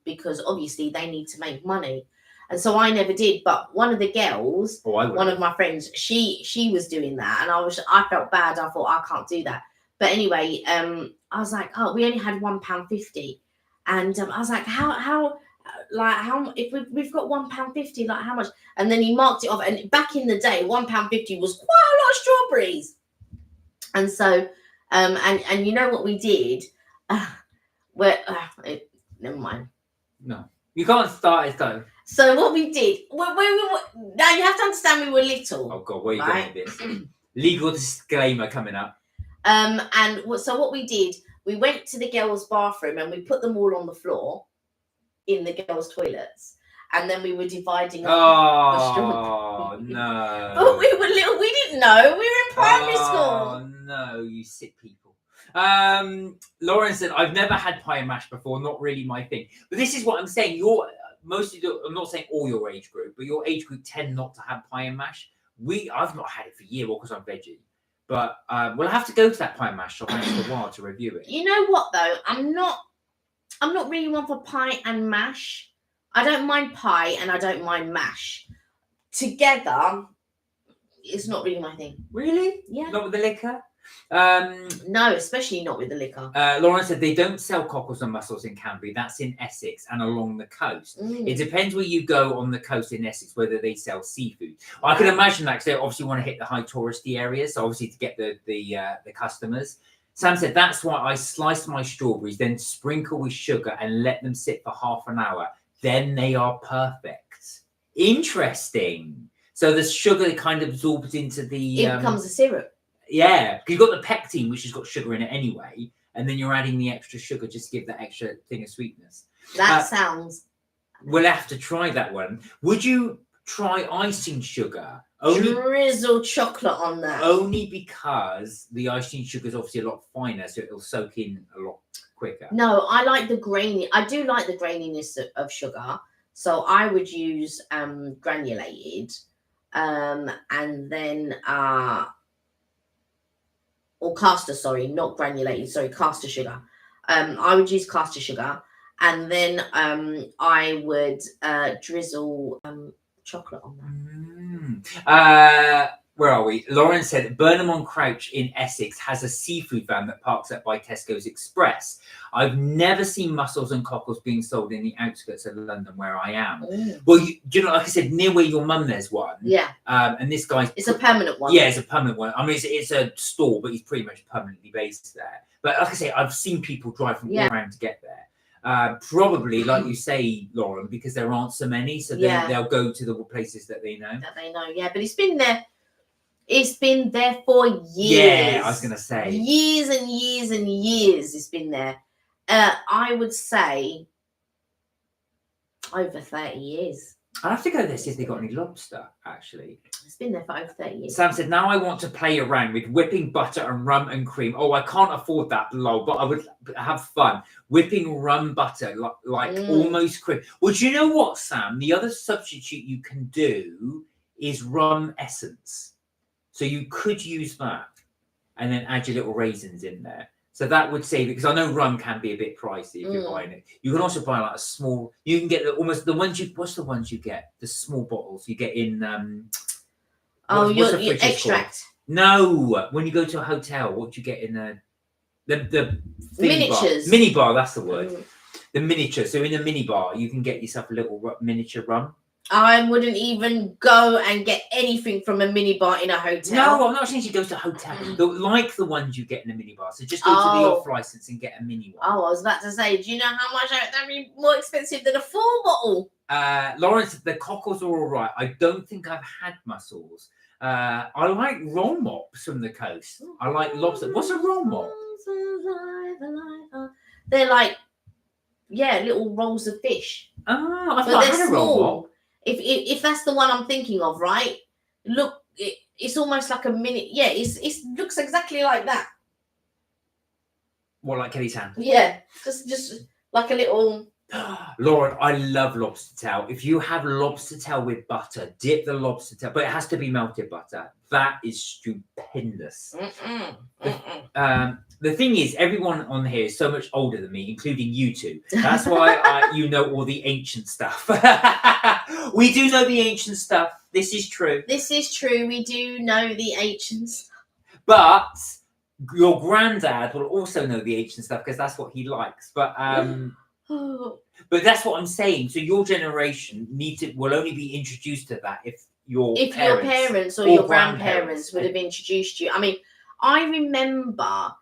because obviously they need to make money. And so I never did, but one of the girls, one of my friends, she was doing that, and I felt bad. I thought I can't do that. But anyway, I was like, oh, we only had £1.50, and I was like, how if we've got £1.50, like how much? And then he marked it off, and back in the day, £1.50 was quite a lot of strawberries. And so, and you know what we did? Never mind. No, you can't start it though. So what we did, now you have to understand, we were little. Oh God, where are you going with this? Legal disclaimer coming up. So what we did, we went to the girls' bathroom and we put them all on the floor in the girls' toilets, and then we were dividing. Oh no! But we were little. We didn't know. We were in primary school. Oh no! You sick people. Lauren said, "I've never had pie and mash before. Not really my thing." But this is what I'm saying. I'm not saying all your age group, but your age group tend not to have pie and mash. I've not had it for years, because I'm veggie. But we'll have to go to that pie and mash shop in a while to review it. You know what though? I'm not really one for pie and mash. I don't mind pie and I don't mind mash. Together, it's not really my thing. Really? Yeah. Not with the liquor? No, especially not with the liquor. Lauren said they don't sell cockles and mussels in Canterbury. That's in Essex and along the coast. It depends where you go on the coast in Essex whether they sell seafood. I can imagine that, because they obviously want to hit the high touristy areas, so obviously to get the customers. Sam said that's why I slice my strawberries, then sprinkle with sugar and let them sit for half an hour. Then they are perfect. Interesting. So the sugar kind of absorbs into the. It becomes a syrup. Yeah, because you've got the pectin, which has got sugar in it anyway, and then you're adding the extra sugar just to give that extra thing of sweetness. That sounds. We'll have to try that one. Would you try icing sugar? Drizzle chocolate on that. Only because the icing sugar is obviously a lot finer, so it'll soak in a lot quicker. No, I like the grainy. I do like the graininess of sugar, so I would use granulated, and then or caster, sorry, not granulated, sorry, caster sugar. I would use caster sugar, and then I would drizzle chocolate on that. Where are we? Lauren said Burnham on Crouch in Essex has a seafood van that parks up by Tesco's Express. I've never seen mussels and cockles being sold in the outskirts of London where I am. Well, you know, like I said, near where your mum there's one. Yeah. And this guy's... It's a permanent one. Yeah, it's a permanent one. I mean, it's a store, but he's pretty much permanently based there. But like I say, I've seen people drive from all around to get there. Probably, like you say, Lauren, because there aren't so many, so they'll go to the places that they know. Yeah, but it's been there. It's been there for years. Yeah, I was going to say. Years and years and years it's been there. I would say over 30 years. I'll have to go there, see if they got any lobster, actually. It's been there for over 30 years. Sam said, now I want to play around with whipping butter and rum and cream. Oh, I can't afford that, lol, but I would have fun. Whipping rum butter, like almost cream. Well, do you know what, Sam? The other substitute you can do is rum essence. So you could use that and then add your little raisins in there. So that would save it, because I know rum can be a bit pricey if you're buying it. You can also buy like a small, you can get what's the ones you get? The small bottles you get in your extract. No, when you go to a hotel, what do you get in the miniatures? Mini bar, that's the word. The miniature. So in a mini bar, you can get yourself a little miniature rum. I wouldn't even go and get anything from a minibar in a hotel. No, I'm not saying you go to a hotel. Like the ones you get in a minibar. So just go to the off license and get a mini one. Oh, I was about to say, do you know how much that'd be more expensive than a full bottle? Lawrence, the cockles are all right. I don't think I've had mussels. I like roll mops from the coast. I like lobster. What's a roll mop? They're like, little rolls of fish. Oh, I thought I had a roll mop. If that's the one I'm thinking of, right? Look, it's almost like a mini. Yeah, it looks exactly like that. What, like Kelly's hand? Yeah, just like a little. Lauren, I love lobster tail. If you have lobster tail with butter, dip the lobster tail, but it has to be melted butter. That is stupendous. The thing is, everyone on here is so much older than me, including you two. That's why you know all the ancient stuff. We do know the ancient stuff. This is true. This is true. We do know the ancient stuff. But Your granddad will also know the Asian stuff because that's what he likes. But that's what I'm saying. So your generation will only be introduced to that if your parents or your grandparents would have introduced you. I mean, I remember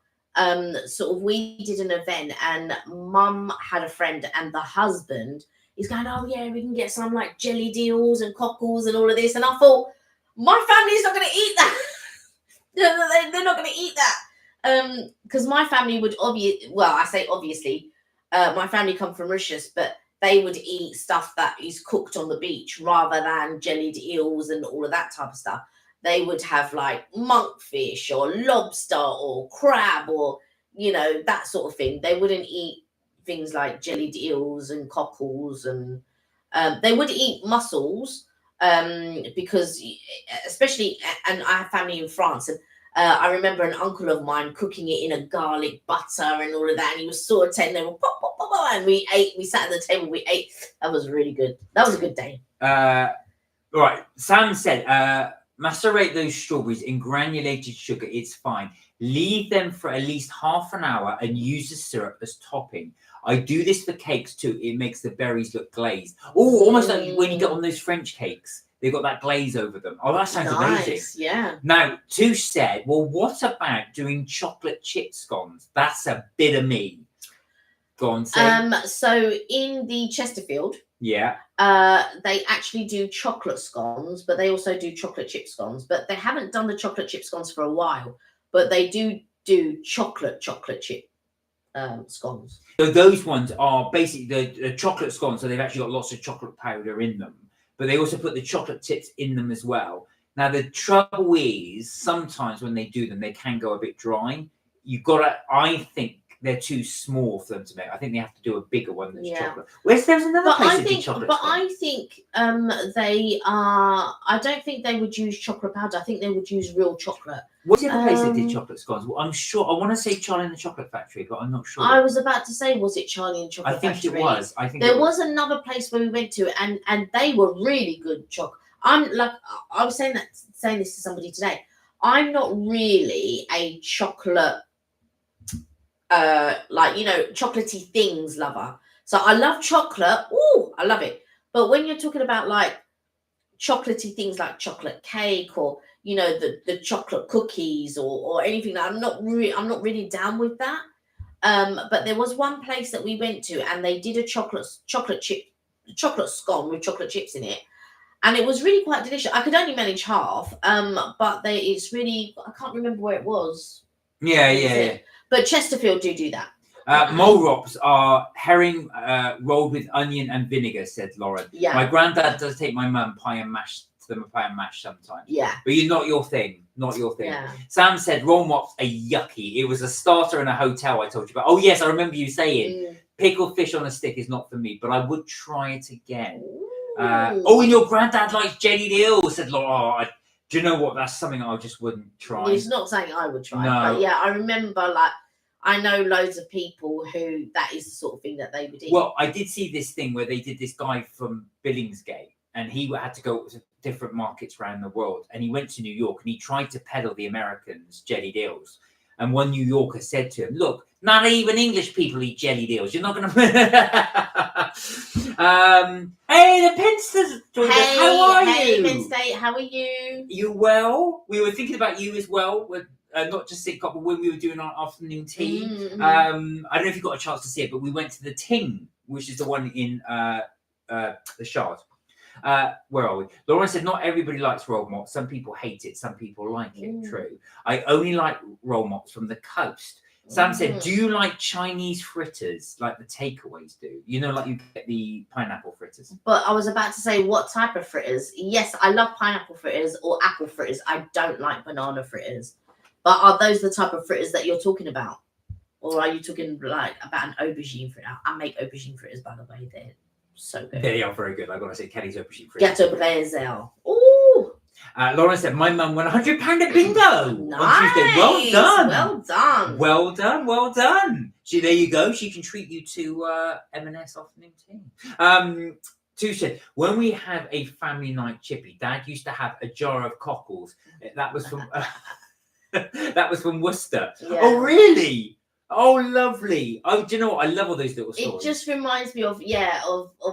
sort of we did an event and mum had a friend and the husband is going, oh yeah, we can get some like jelly deals and cockles and all of this. And I thought, my family's not going to eat that. They're not going to eat that. Because my family would obviously, my family come from Mauritius, but they would eat stuff that is cooked on the beach rather than jellied eels and all of that type of stuff. They would have like monkfish or lobster or crab or, you know, that sort of thing. They wouldn't eat things like jellied eels and cockles, and they would eat mussels because especially, and I have family in France, and I remember an uncle of mine cooking it in a garlic butter and all of that, and he was sauteing them, pop, pop, pop, pop, and we sat at the table, we ate. That was really good. That was a good day. Right, Sam said, macerate those strawberries in granulated sugar, it's fine. Leave them for at least half an hour and use the syrup as topping. I do this for cakes too. It makes the berries look glazed. Oh, almost like when you get on those French cakes. They've got that glaze over them. Oh, that sounds amazing. Yeah. Now, Touche said, well, what about doing chocolate chip scones? That's a bit of me. Go on, say. So in the Chesterfield, yeah, they actually do chocolate scones, but they also do chocolate chip scones. But they haven't done the chocolate chip scones for a while. But they do chocolate chip scones. So those ones are basically the chocolate scones. So they've actually got lots of chocolate powder in them. But they also put the chocolate tips in them as well. Now, the trouble is sometimes when they do them, they can go a bit dry. You've got to, I think they're too small for them to make. I think they have to do a bigger one that's chocolate. There's another place that do chocolate. But I think they are, I don't think they would use chocolate powder. I think they would use real chocolate. What's the other place that did chocolate scones? Well, I'm sure, I want to say Charlie and the Chocolate Factory, but I'm not sure. I was about to say, was it Charlie and the Chocolate Factory? I think it was. There was another place where we went to, and they were really good chocolate. I was saying this to somebody today. I'm not really a chocolate, chocolatey things lover. So I love chocolate. Ooh, I love it. But when you're talking about like chocolatey things like chocolate cake or, you know, the chocolate cookies or anything, I'm not really down with that. But there was one place that we went to and they did a chocolate scone with chocolate chips in it. And it was really quite delicious. I could only manage half, but it's really, I can't remember where it was. Yeah. But Chesterfield do that. Mole rops are herring rolled with onion and vinegar, said Lauren. Yeah. My granddad does take my mum pie and mash sometimes. Yeah. But you're not your thing. Yeah. Sam said roll mops are yucky. It was a starter in a hotel I told you about. Oh, yes, I remember you saying pickled fish on a stick is not for me, but I would try it again. And your granddad likes jellied eels, said Laura. Do you know what? That's something I just wouldn't try. It's not something I would try. No. But yeah, I remember I know loads of people who that is the sort of thing that they would eat. Well, I did see this thing where they did this guy from Billingsgate and he had to go to different markets around the world. And he went to New York and he tried to peddle the Americans jellied eels. And one New Yorker said to him, look, not even English people eat jellied eels. You're not going to... Hey, the Penn State. How are you? Hey, Penn State, how are you? You well? We were thinking about you as well. Not just sitcom, but when we were doing our afternoon tea. Mm-hmm. I don't know if you got a chance to see it, but we went to the Ting, which is the one in the Shard. Where are we? Lauren said, not everybody likes roll mops. Some people hate it. Some people like it. True. I only like roll mops from the coast. Sam said, do you like Chinese fritters like the takeaways do? You know, like you get the pineapple fritters. But I was about to say, what type of fritters? Yes, I love pineapple fritters or apple fritters. I don't like banana fritters. But are those the type of fritters that you're talking about? Or are you talking like about an aubergine fritter? I make aubergine fritters, by the way. They're so good. They are very good. I've got to say, Kelly's aubergine fritters. Gâteau Brésil. Ooh! Lauren said, my mum won £100 at bingo nice. On Tuesday. Well done. Well done. Well done. Well done. See, there you go. She can treat you to M&S afternoon tea. Two said, when we have a family night chippy, Dad used to have a jar of cockles. That was from... That was from Worcester. Yeah. Oh, really? Oh, lovely. Oh, do you know what? I love all those little stories. It just reminds me of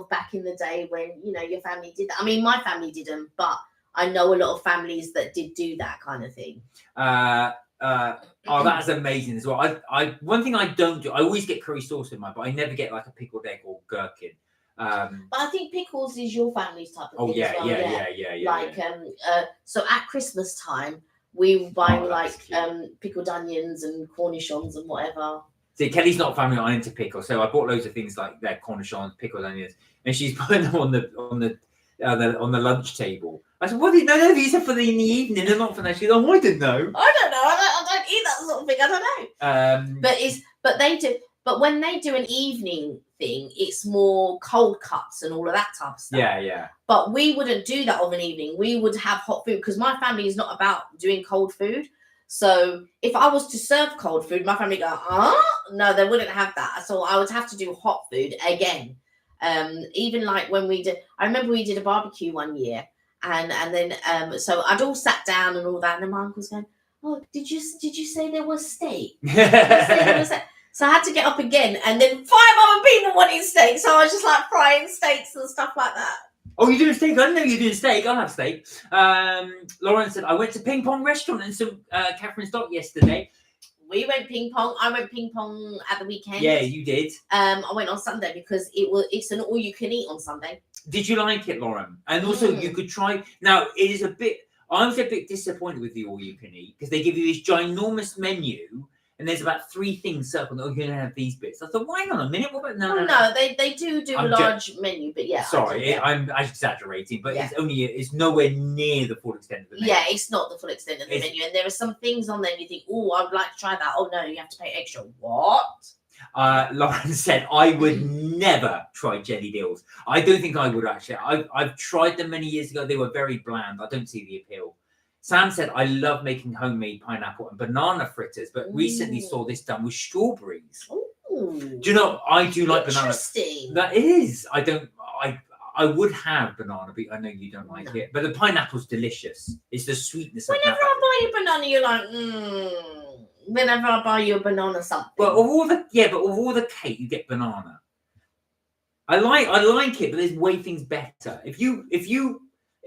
back in the day when, you know, your family did that. I mean, my family didn't, but I know a lot of families that did do that kind of thing. Oh, that's amazing as well. I one thing I don't do, I always get curry sauce in mine, but I never get like a pickled egg or gherkin. But I think pickles is your family's type of thing yeah, as well. yeah. Like so at Christmas time we were buying that's pickled onions and cornichons and whatever. See, Kelly's not family not into pickles, so I bought loads of things like that, cornichons, pickled onions, and she's putting them on the lunch table. I said, "What? No, these are for in the evening. They're not for that." She goes, "Oh, I didn't know." I don't know. I don't eat that sort of thing. I don't know. But they do. But when they do an evening thing, it's more cold cuts and all of that type of stuff. Yeah. But we wouldn't do that of an evening. We would have hot food because my family is not about doing cold food. So if I was to serve cold food, my family go, no, they wouldn't have that. So I would have to do hot food again. Even like when we did, I remember we did a barbecue one year, and then so I'd all sat down and all that, and then my uncle's going, "Oh, did you say there was steak?" So I had to get up again, and then 5 other people wanted steak, so I was just like frying steaks and stuff like that. Oh, you're doing steak? I didn't know you're doing steak. I'll have steak. Lauren said, I went to Ping Pong restaurant in St. Catherine's Dock yesterday. We went ping pong. I went ping pong at the weekend. Yeah, you did. I went on Sunday because it's an all you can eat on Sunday. Did you like it, Lauren? And also you could try. Now, it is I was a bit disappointed with the all you can eat because they give you this ginormous menu. And there's about 3 things circled. Oh, you're going to have these bits. I thought, why on a minute? What about no, they do a large menu, but yeah. Sorry, I'm exaggerating, but it's nowhere near the full extent of the menu. Yeah, it's not the full extent of the menu, and there are some things on there you think, oh, I'd like to try that. Oh no, you have to pay extra. What? Lauren said, I would never try jelly deals. I don't think I would actually. I've tried them many years ago. They were very bland. I don't see the appeal. Sam said, I love making homemade pineapple and banana fritters, but recently saw this done with strawberries. Ooh. Do you know, I do like banana. Interesting. That is. I would have banana, but I know you don't like it. But the pineapple's delicious. It's the sweetness Whenever of I buy you a banana, you're like, Whenever I buy you a banana something. But of all the cake, you get banana. I like it, but there's way things better.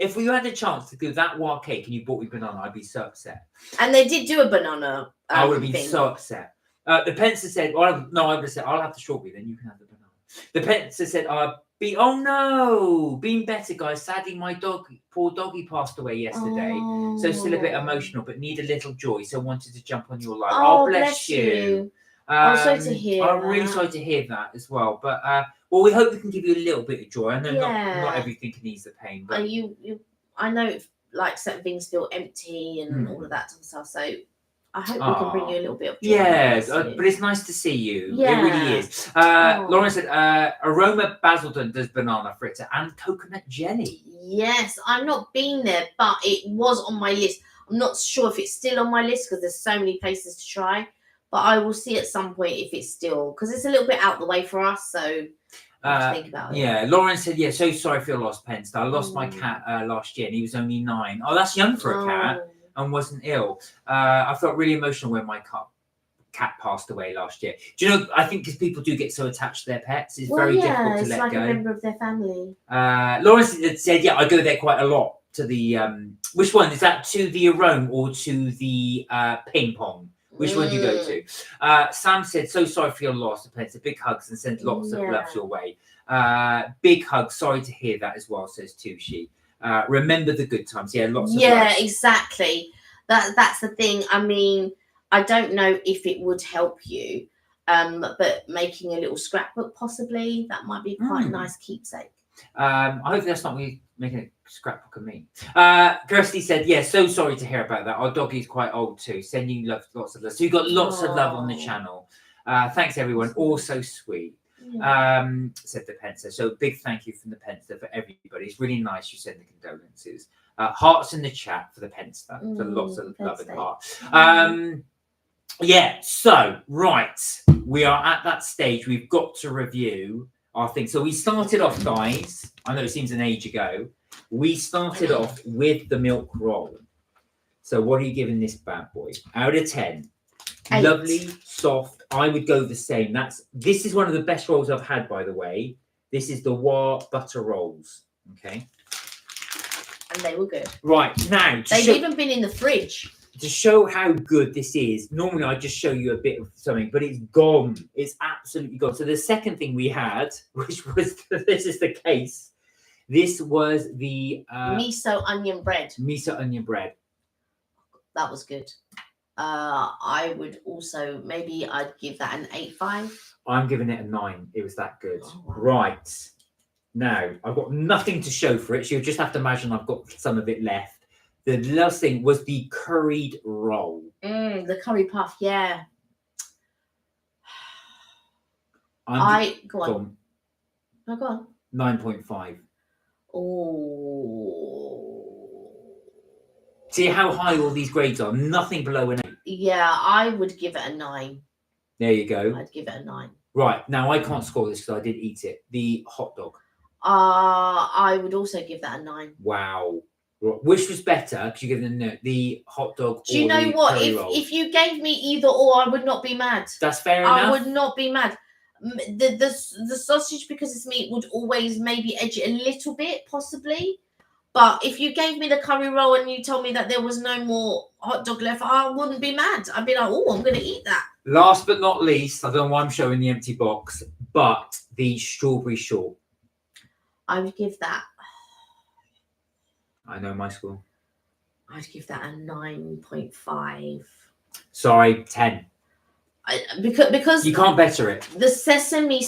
If we had a chance to do that wild cake and you bought me banana, I'd be so upset. And they did do a banana. I would have been so upset. The Pencer said, I would have said, I'll have the strawberry, then you can have the banana. The Pencer said, oh no, been better, guys. Sadly, my poor doggy passed away yesterday. Oh. So still a bit emotional, but need a little joy. So wanted to jump on your live. Oh, bless you. I'm sorry to hear I'm really sorry to hear that as well. But well, we hope we can give you a little bit of joy. I know not everything can ease the pain, but I know like certain things feel empty and all of that kind of stuff. So I hope we can bring you a little bit of joy. Yes, but it's nice to see you. Yeah. It really is. Lauren said, Aroma Basildon does banana fritter and coconut jelly. Yes, I've not been there, but it was on my list. I'm not sure if it's still on my list because there's so many places to try. But I will see at some point if it's still, because it's a little bit out the way for us. So think about it. Yeah, Lauren said, so sorry for your loss, Penster. I lost my cat last year and he was only 9. Oh, that's young for a cat and wasn't ill. I felt really emotional when my cat passed away last year. Do you know, I think because people do get so attached to their pets, it's very difficult to let go. It's like a member of their family. Lauren said, I go there quite a lot to the, which one? Is that to the Arome or to the ping pong? Which one do you go to? Sam said, so sorry for your loss. Pencer. Big hugs and sends lots of love your way. Big hugs. Sorry to hear that as well, says Tushi. Remember the good times. Yeah, lots of love. Yeah, exactly. That's the thing. I mean, I don't know if it would help you, but making a little scrapbook possibly, that might be quite a nice keepsake. I hope that's not me making a scrapbook of me. Kirsty said, so sorry to hear about that. Our doggy's quite old too. Sending you lots of love. So you got lots of love on the channel. Thanks everyone. All so sweet. Said the Pencer. So big thank you from the Pencer for everybody. It's really nice you send the condolences. Hearts in the chat for the Pencer. For lots of love and heart. So right. We are at that stage. We've got to review our thing. So we started off, guys. I know it seems an age ago. We started off with the milk roll. So what are you giving this bad boy? Out of 10. 8. Lovely, soft. I would go the same. This is one of the best rolls I've had, by the way. This is the Wa butter rolls. Okay. And they were good. Right, now they've even been in the fridge. To show how good this is, normally I just show you a bit of something, but it's gone. It's absolutely gone. So the second thing we had, which was this is the case. This was the miso onion bread. Miso onion bread. That was good. I would also I'd give that an 8.5. I'm giving it a 9. It was that good. Oh, wow. Right. Now, I've got nothing to show for it, so you'll just have to imagine I've got some of it left. The last thing was the curried roll. The curry puff, yeah. Go on. No, go on. 9.5. Oh. See how high all these grades are? Nothing below an 8. Yeah, I would give it a 9. There you go. I'd give it a 9. Right, now I can't score this because I did eat it. The hot dog. I would also give that a 9. Wow. Which was better? Because you give the hot dog. Do you know what? If you gave me either or, I would not be mad. That's fair enough. I would not be mad. The sausage, because it's meat, would always maybe edge it a little bit, possibly. But if you gave me the curry roll and you told me that there was no more hot dog left, I wouldn't be mad. I'd be like, oh, I'm going to eat that. Last but not least, I don't know why I'm showing the empty box, but the strawberry short. I would give that. I know my score. I'd give that a 9.5. Sorry, 10. Because you can't better it. The sesame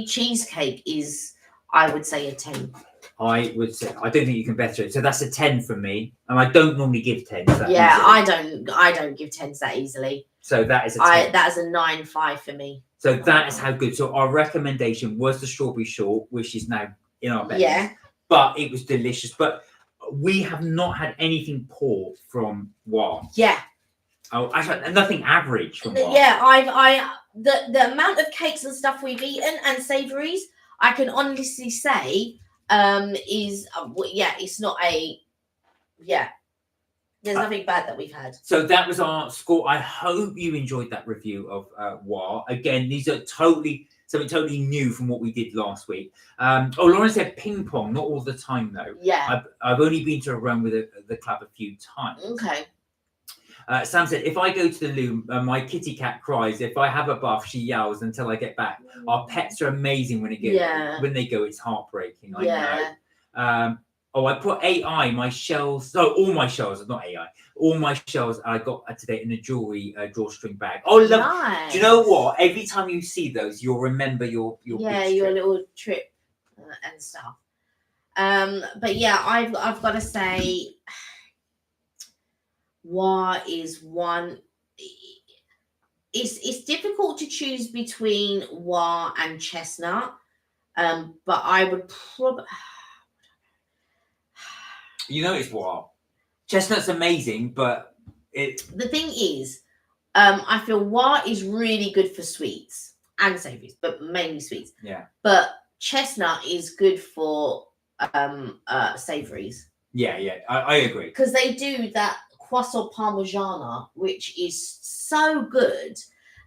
cheesecake is, I would say, a 10. I would say I don't think you can better it. So that's a 10 from me, and I don't normally give 10s that yeah, easily. I don't give 10s that easily. So that is a 10. That is a 9.5 for me. So that is how good. So our recommendation was the strawberry short, which is now in our bellies. Yeah. But it was delicious. But we have not had anything poor from Wa. Yeah. Oh, actually, nothing average from Wa. Yeah, the amount of cakes and stuff we've eaten and savouries, I can honestly say, it's not a, there's nothing bad that we've had. So that was our score. I hope you enjoyed that review of Wa. Again, these are something totally new from what we did last week. Lauren said ping pong, not all the time though. Yeah. I've only been to a run with the club a few times. Okay. Sam said, if I go to the loo, my kitty cat cries. If I have a bath, she yells until I get back. Our pets are amazing when they go. It's heartbreaking. I know. I put AI, my shells. No, all my shells, not AI. All my shells I got today in a jewelry drawstring bag. Oh, love. Nice. Do you know what? Every time you see those, you'll remember your your little trip and stuff. But yeah, I've got to say, Wa is one. It's difficult to choose between Wa and chestnut, but I would probably. It's Wa. Chestnut's amazing, but the thing is, I feel Wa is really good for sweets and savouries, but mainly sweets. Yeah. But chestnut is good for savouries. Yeah, I agree. Because they do that croissant parmigiana, which is so good.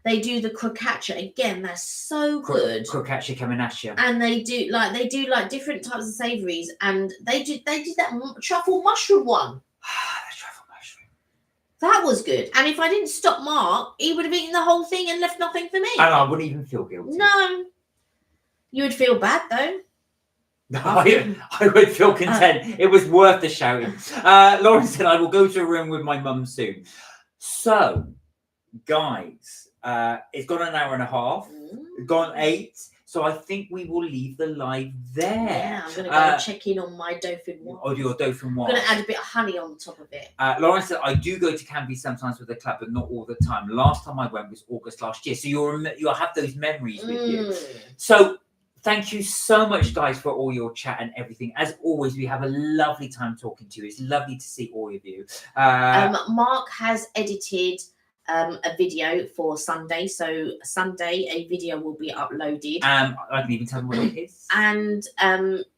They do the crocaccia again. That's so good. Crocaccia caminaccia. And they do like different types of savouries, and they did that truffle mushroom one. The truffle mushroom. That was good. And if I didn't stop Mark, he would have eaten the whole thing and left nothing for me. And I wouldn't even feel guilty. No, you would feel bad though. I would feel content. It was worth the shouting. Lauren said, I will go to a room with my mum soon. So, guys, it's gone an hour and a half. It's gone 8. So I think we will leave the live there. Yeah, I'm going to go check in on my Dauphin wine. Oh, your Dauphin wine. I'm going to add a bit of honey on top of it. Lauren said, I do go to Canby sometimes with the club, but not all the time. Last time I went was August last year. So you'll have those memories with you. So thank you so much, guys, for all your chat and everything. As always, we have a lovely time talking to you. It's lovely to see all of you. Mark has edited a video for Sunday. So Sunday, a video will be uploaded. I can even tell them what it is. And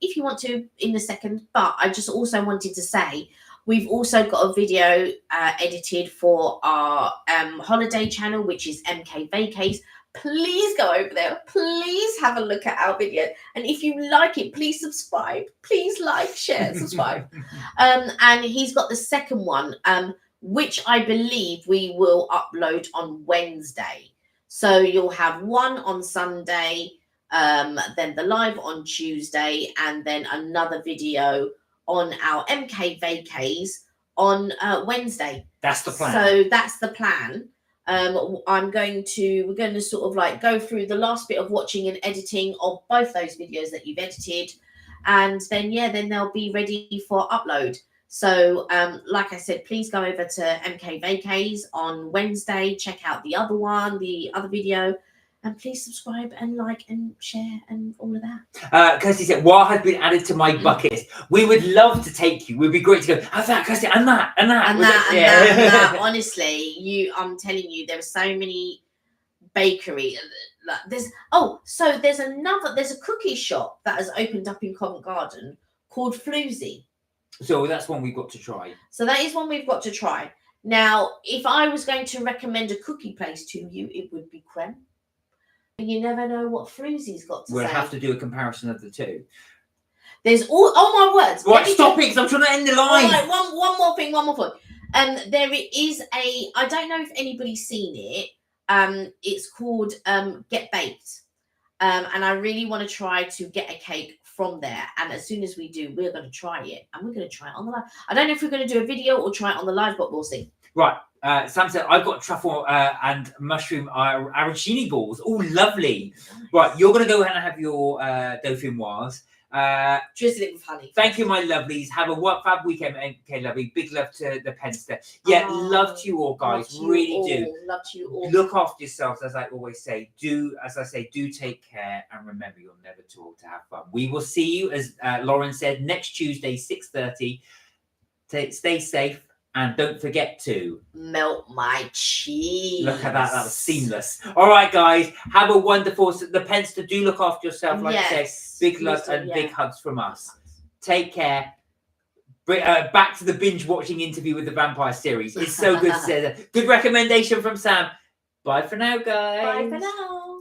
if you want to, in a second. But I just also wanted to say, We've also got a video edited for our holiday channel, which is MK Vacays. Please go over there. Please have a look at our video. And if you like it, please subscribe. Please like, share, subscribe. And he's got the second one, which I believe we will upload on Wednesday. So you'll have one on Sunday, then the live on Tuesday, and then another video on our MK Vacays on Wednesday. That's the plan. So that's the plan. We're going to sort of like go through the last bit of watching and editing of both those videos that you've edited, and then then they'll be ready for upload. So like I said, please go over to MK Vacays on Wednesday, check out the other one, the other video, and please subscribe and like and share and all of that. Kirsty said, what has been added to my bucket? We would love to take you. It would be great to go, have that, Kirsty, and that, and that. And that. Honestly, I'm telling you, there are so many bakery. There's a cookie shop that has opened up in Covent Garden called Fri-yay. So that's one we've got to try. So that is one we've got to try. Now, if I was going to recommend a cookie place to you, it would be Creme. You never know what Fri-yay's got to say. We'll have to do a comparison of the two. There's my words. Right, stop it, because I'm trying to end the line. Right, one more thing. There is I don't know if anybody's seen it. It's called Get Baked. And I really want to try to get a cake from there. And as soon as we do, we're going to try it. And we're going to try it on the live. I don't know if we're going to do a video or try it on the live, but we'll see. Right. Sam said, I've got truffle and mushroom arancini balls. Oh, lovely. Nice. Right, you're going to go ahead and have your dauphinoise. Drizzle it with honey. Thank you, my lovelies. Have a fab weekend, okay, lovely. Big love to the Penster. Yeah, love to you all, guys. Really do. Love to you all. Look after yourselves, as I always say. Do take care, and remember, you're never too old to have fun. We will see you, as Lauren said, next Tuesday, 6:30. Stay safe. And don't forget to melt my cheese. Look at that. That was seamless. All right, guys. Have a wonderful... The Penster, do look after yourself. Like I said, big love and big hugs from us. Take care. Back to the binge-watching interview with the vampire series. It's so good to say that. Good recommendation from Sam. Bye for now, guys. Bye for now.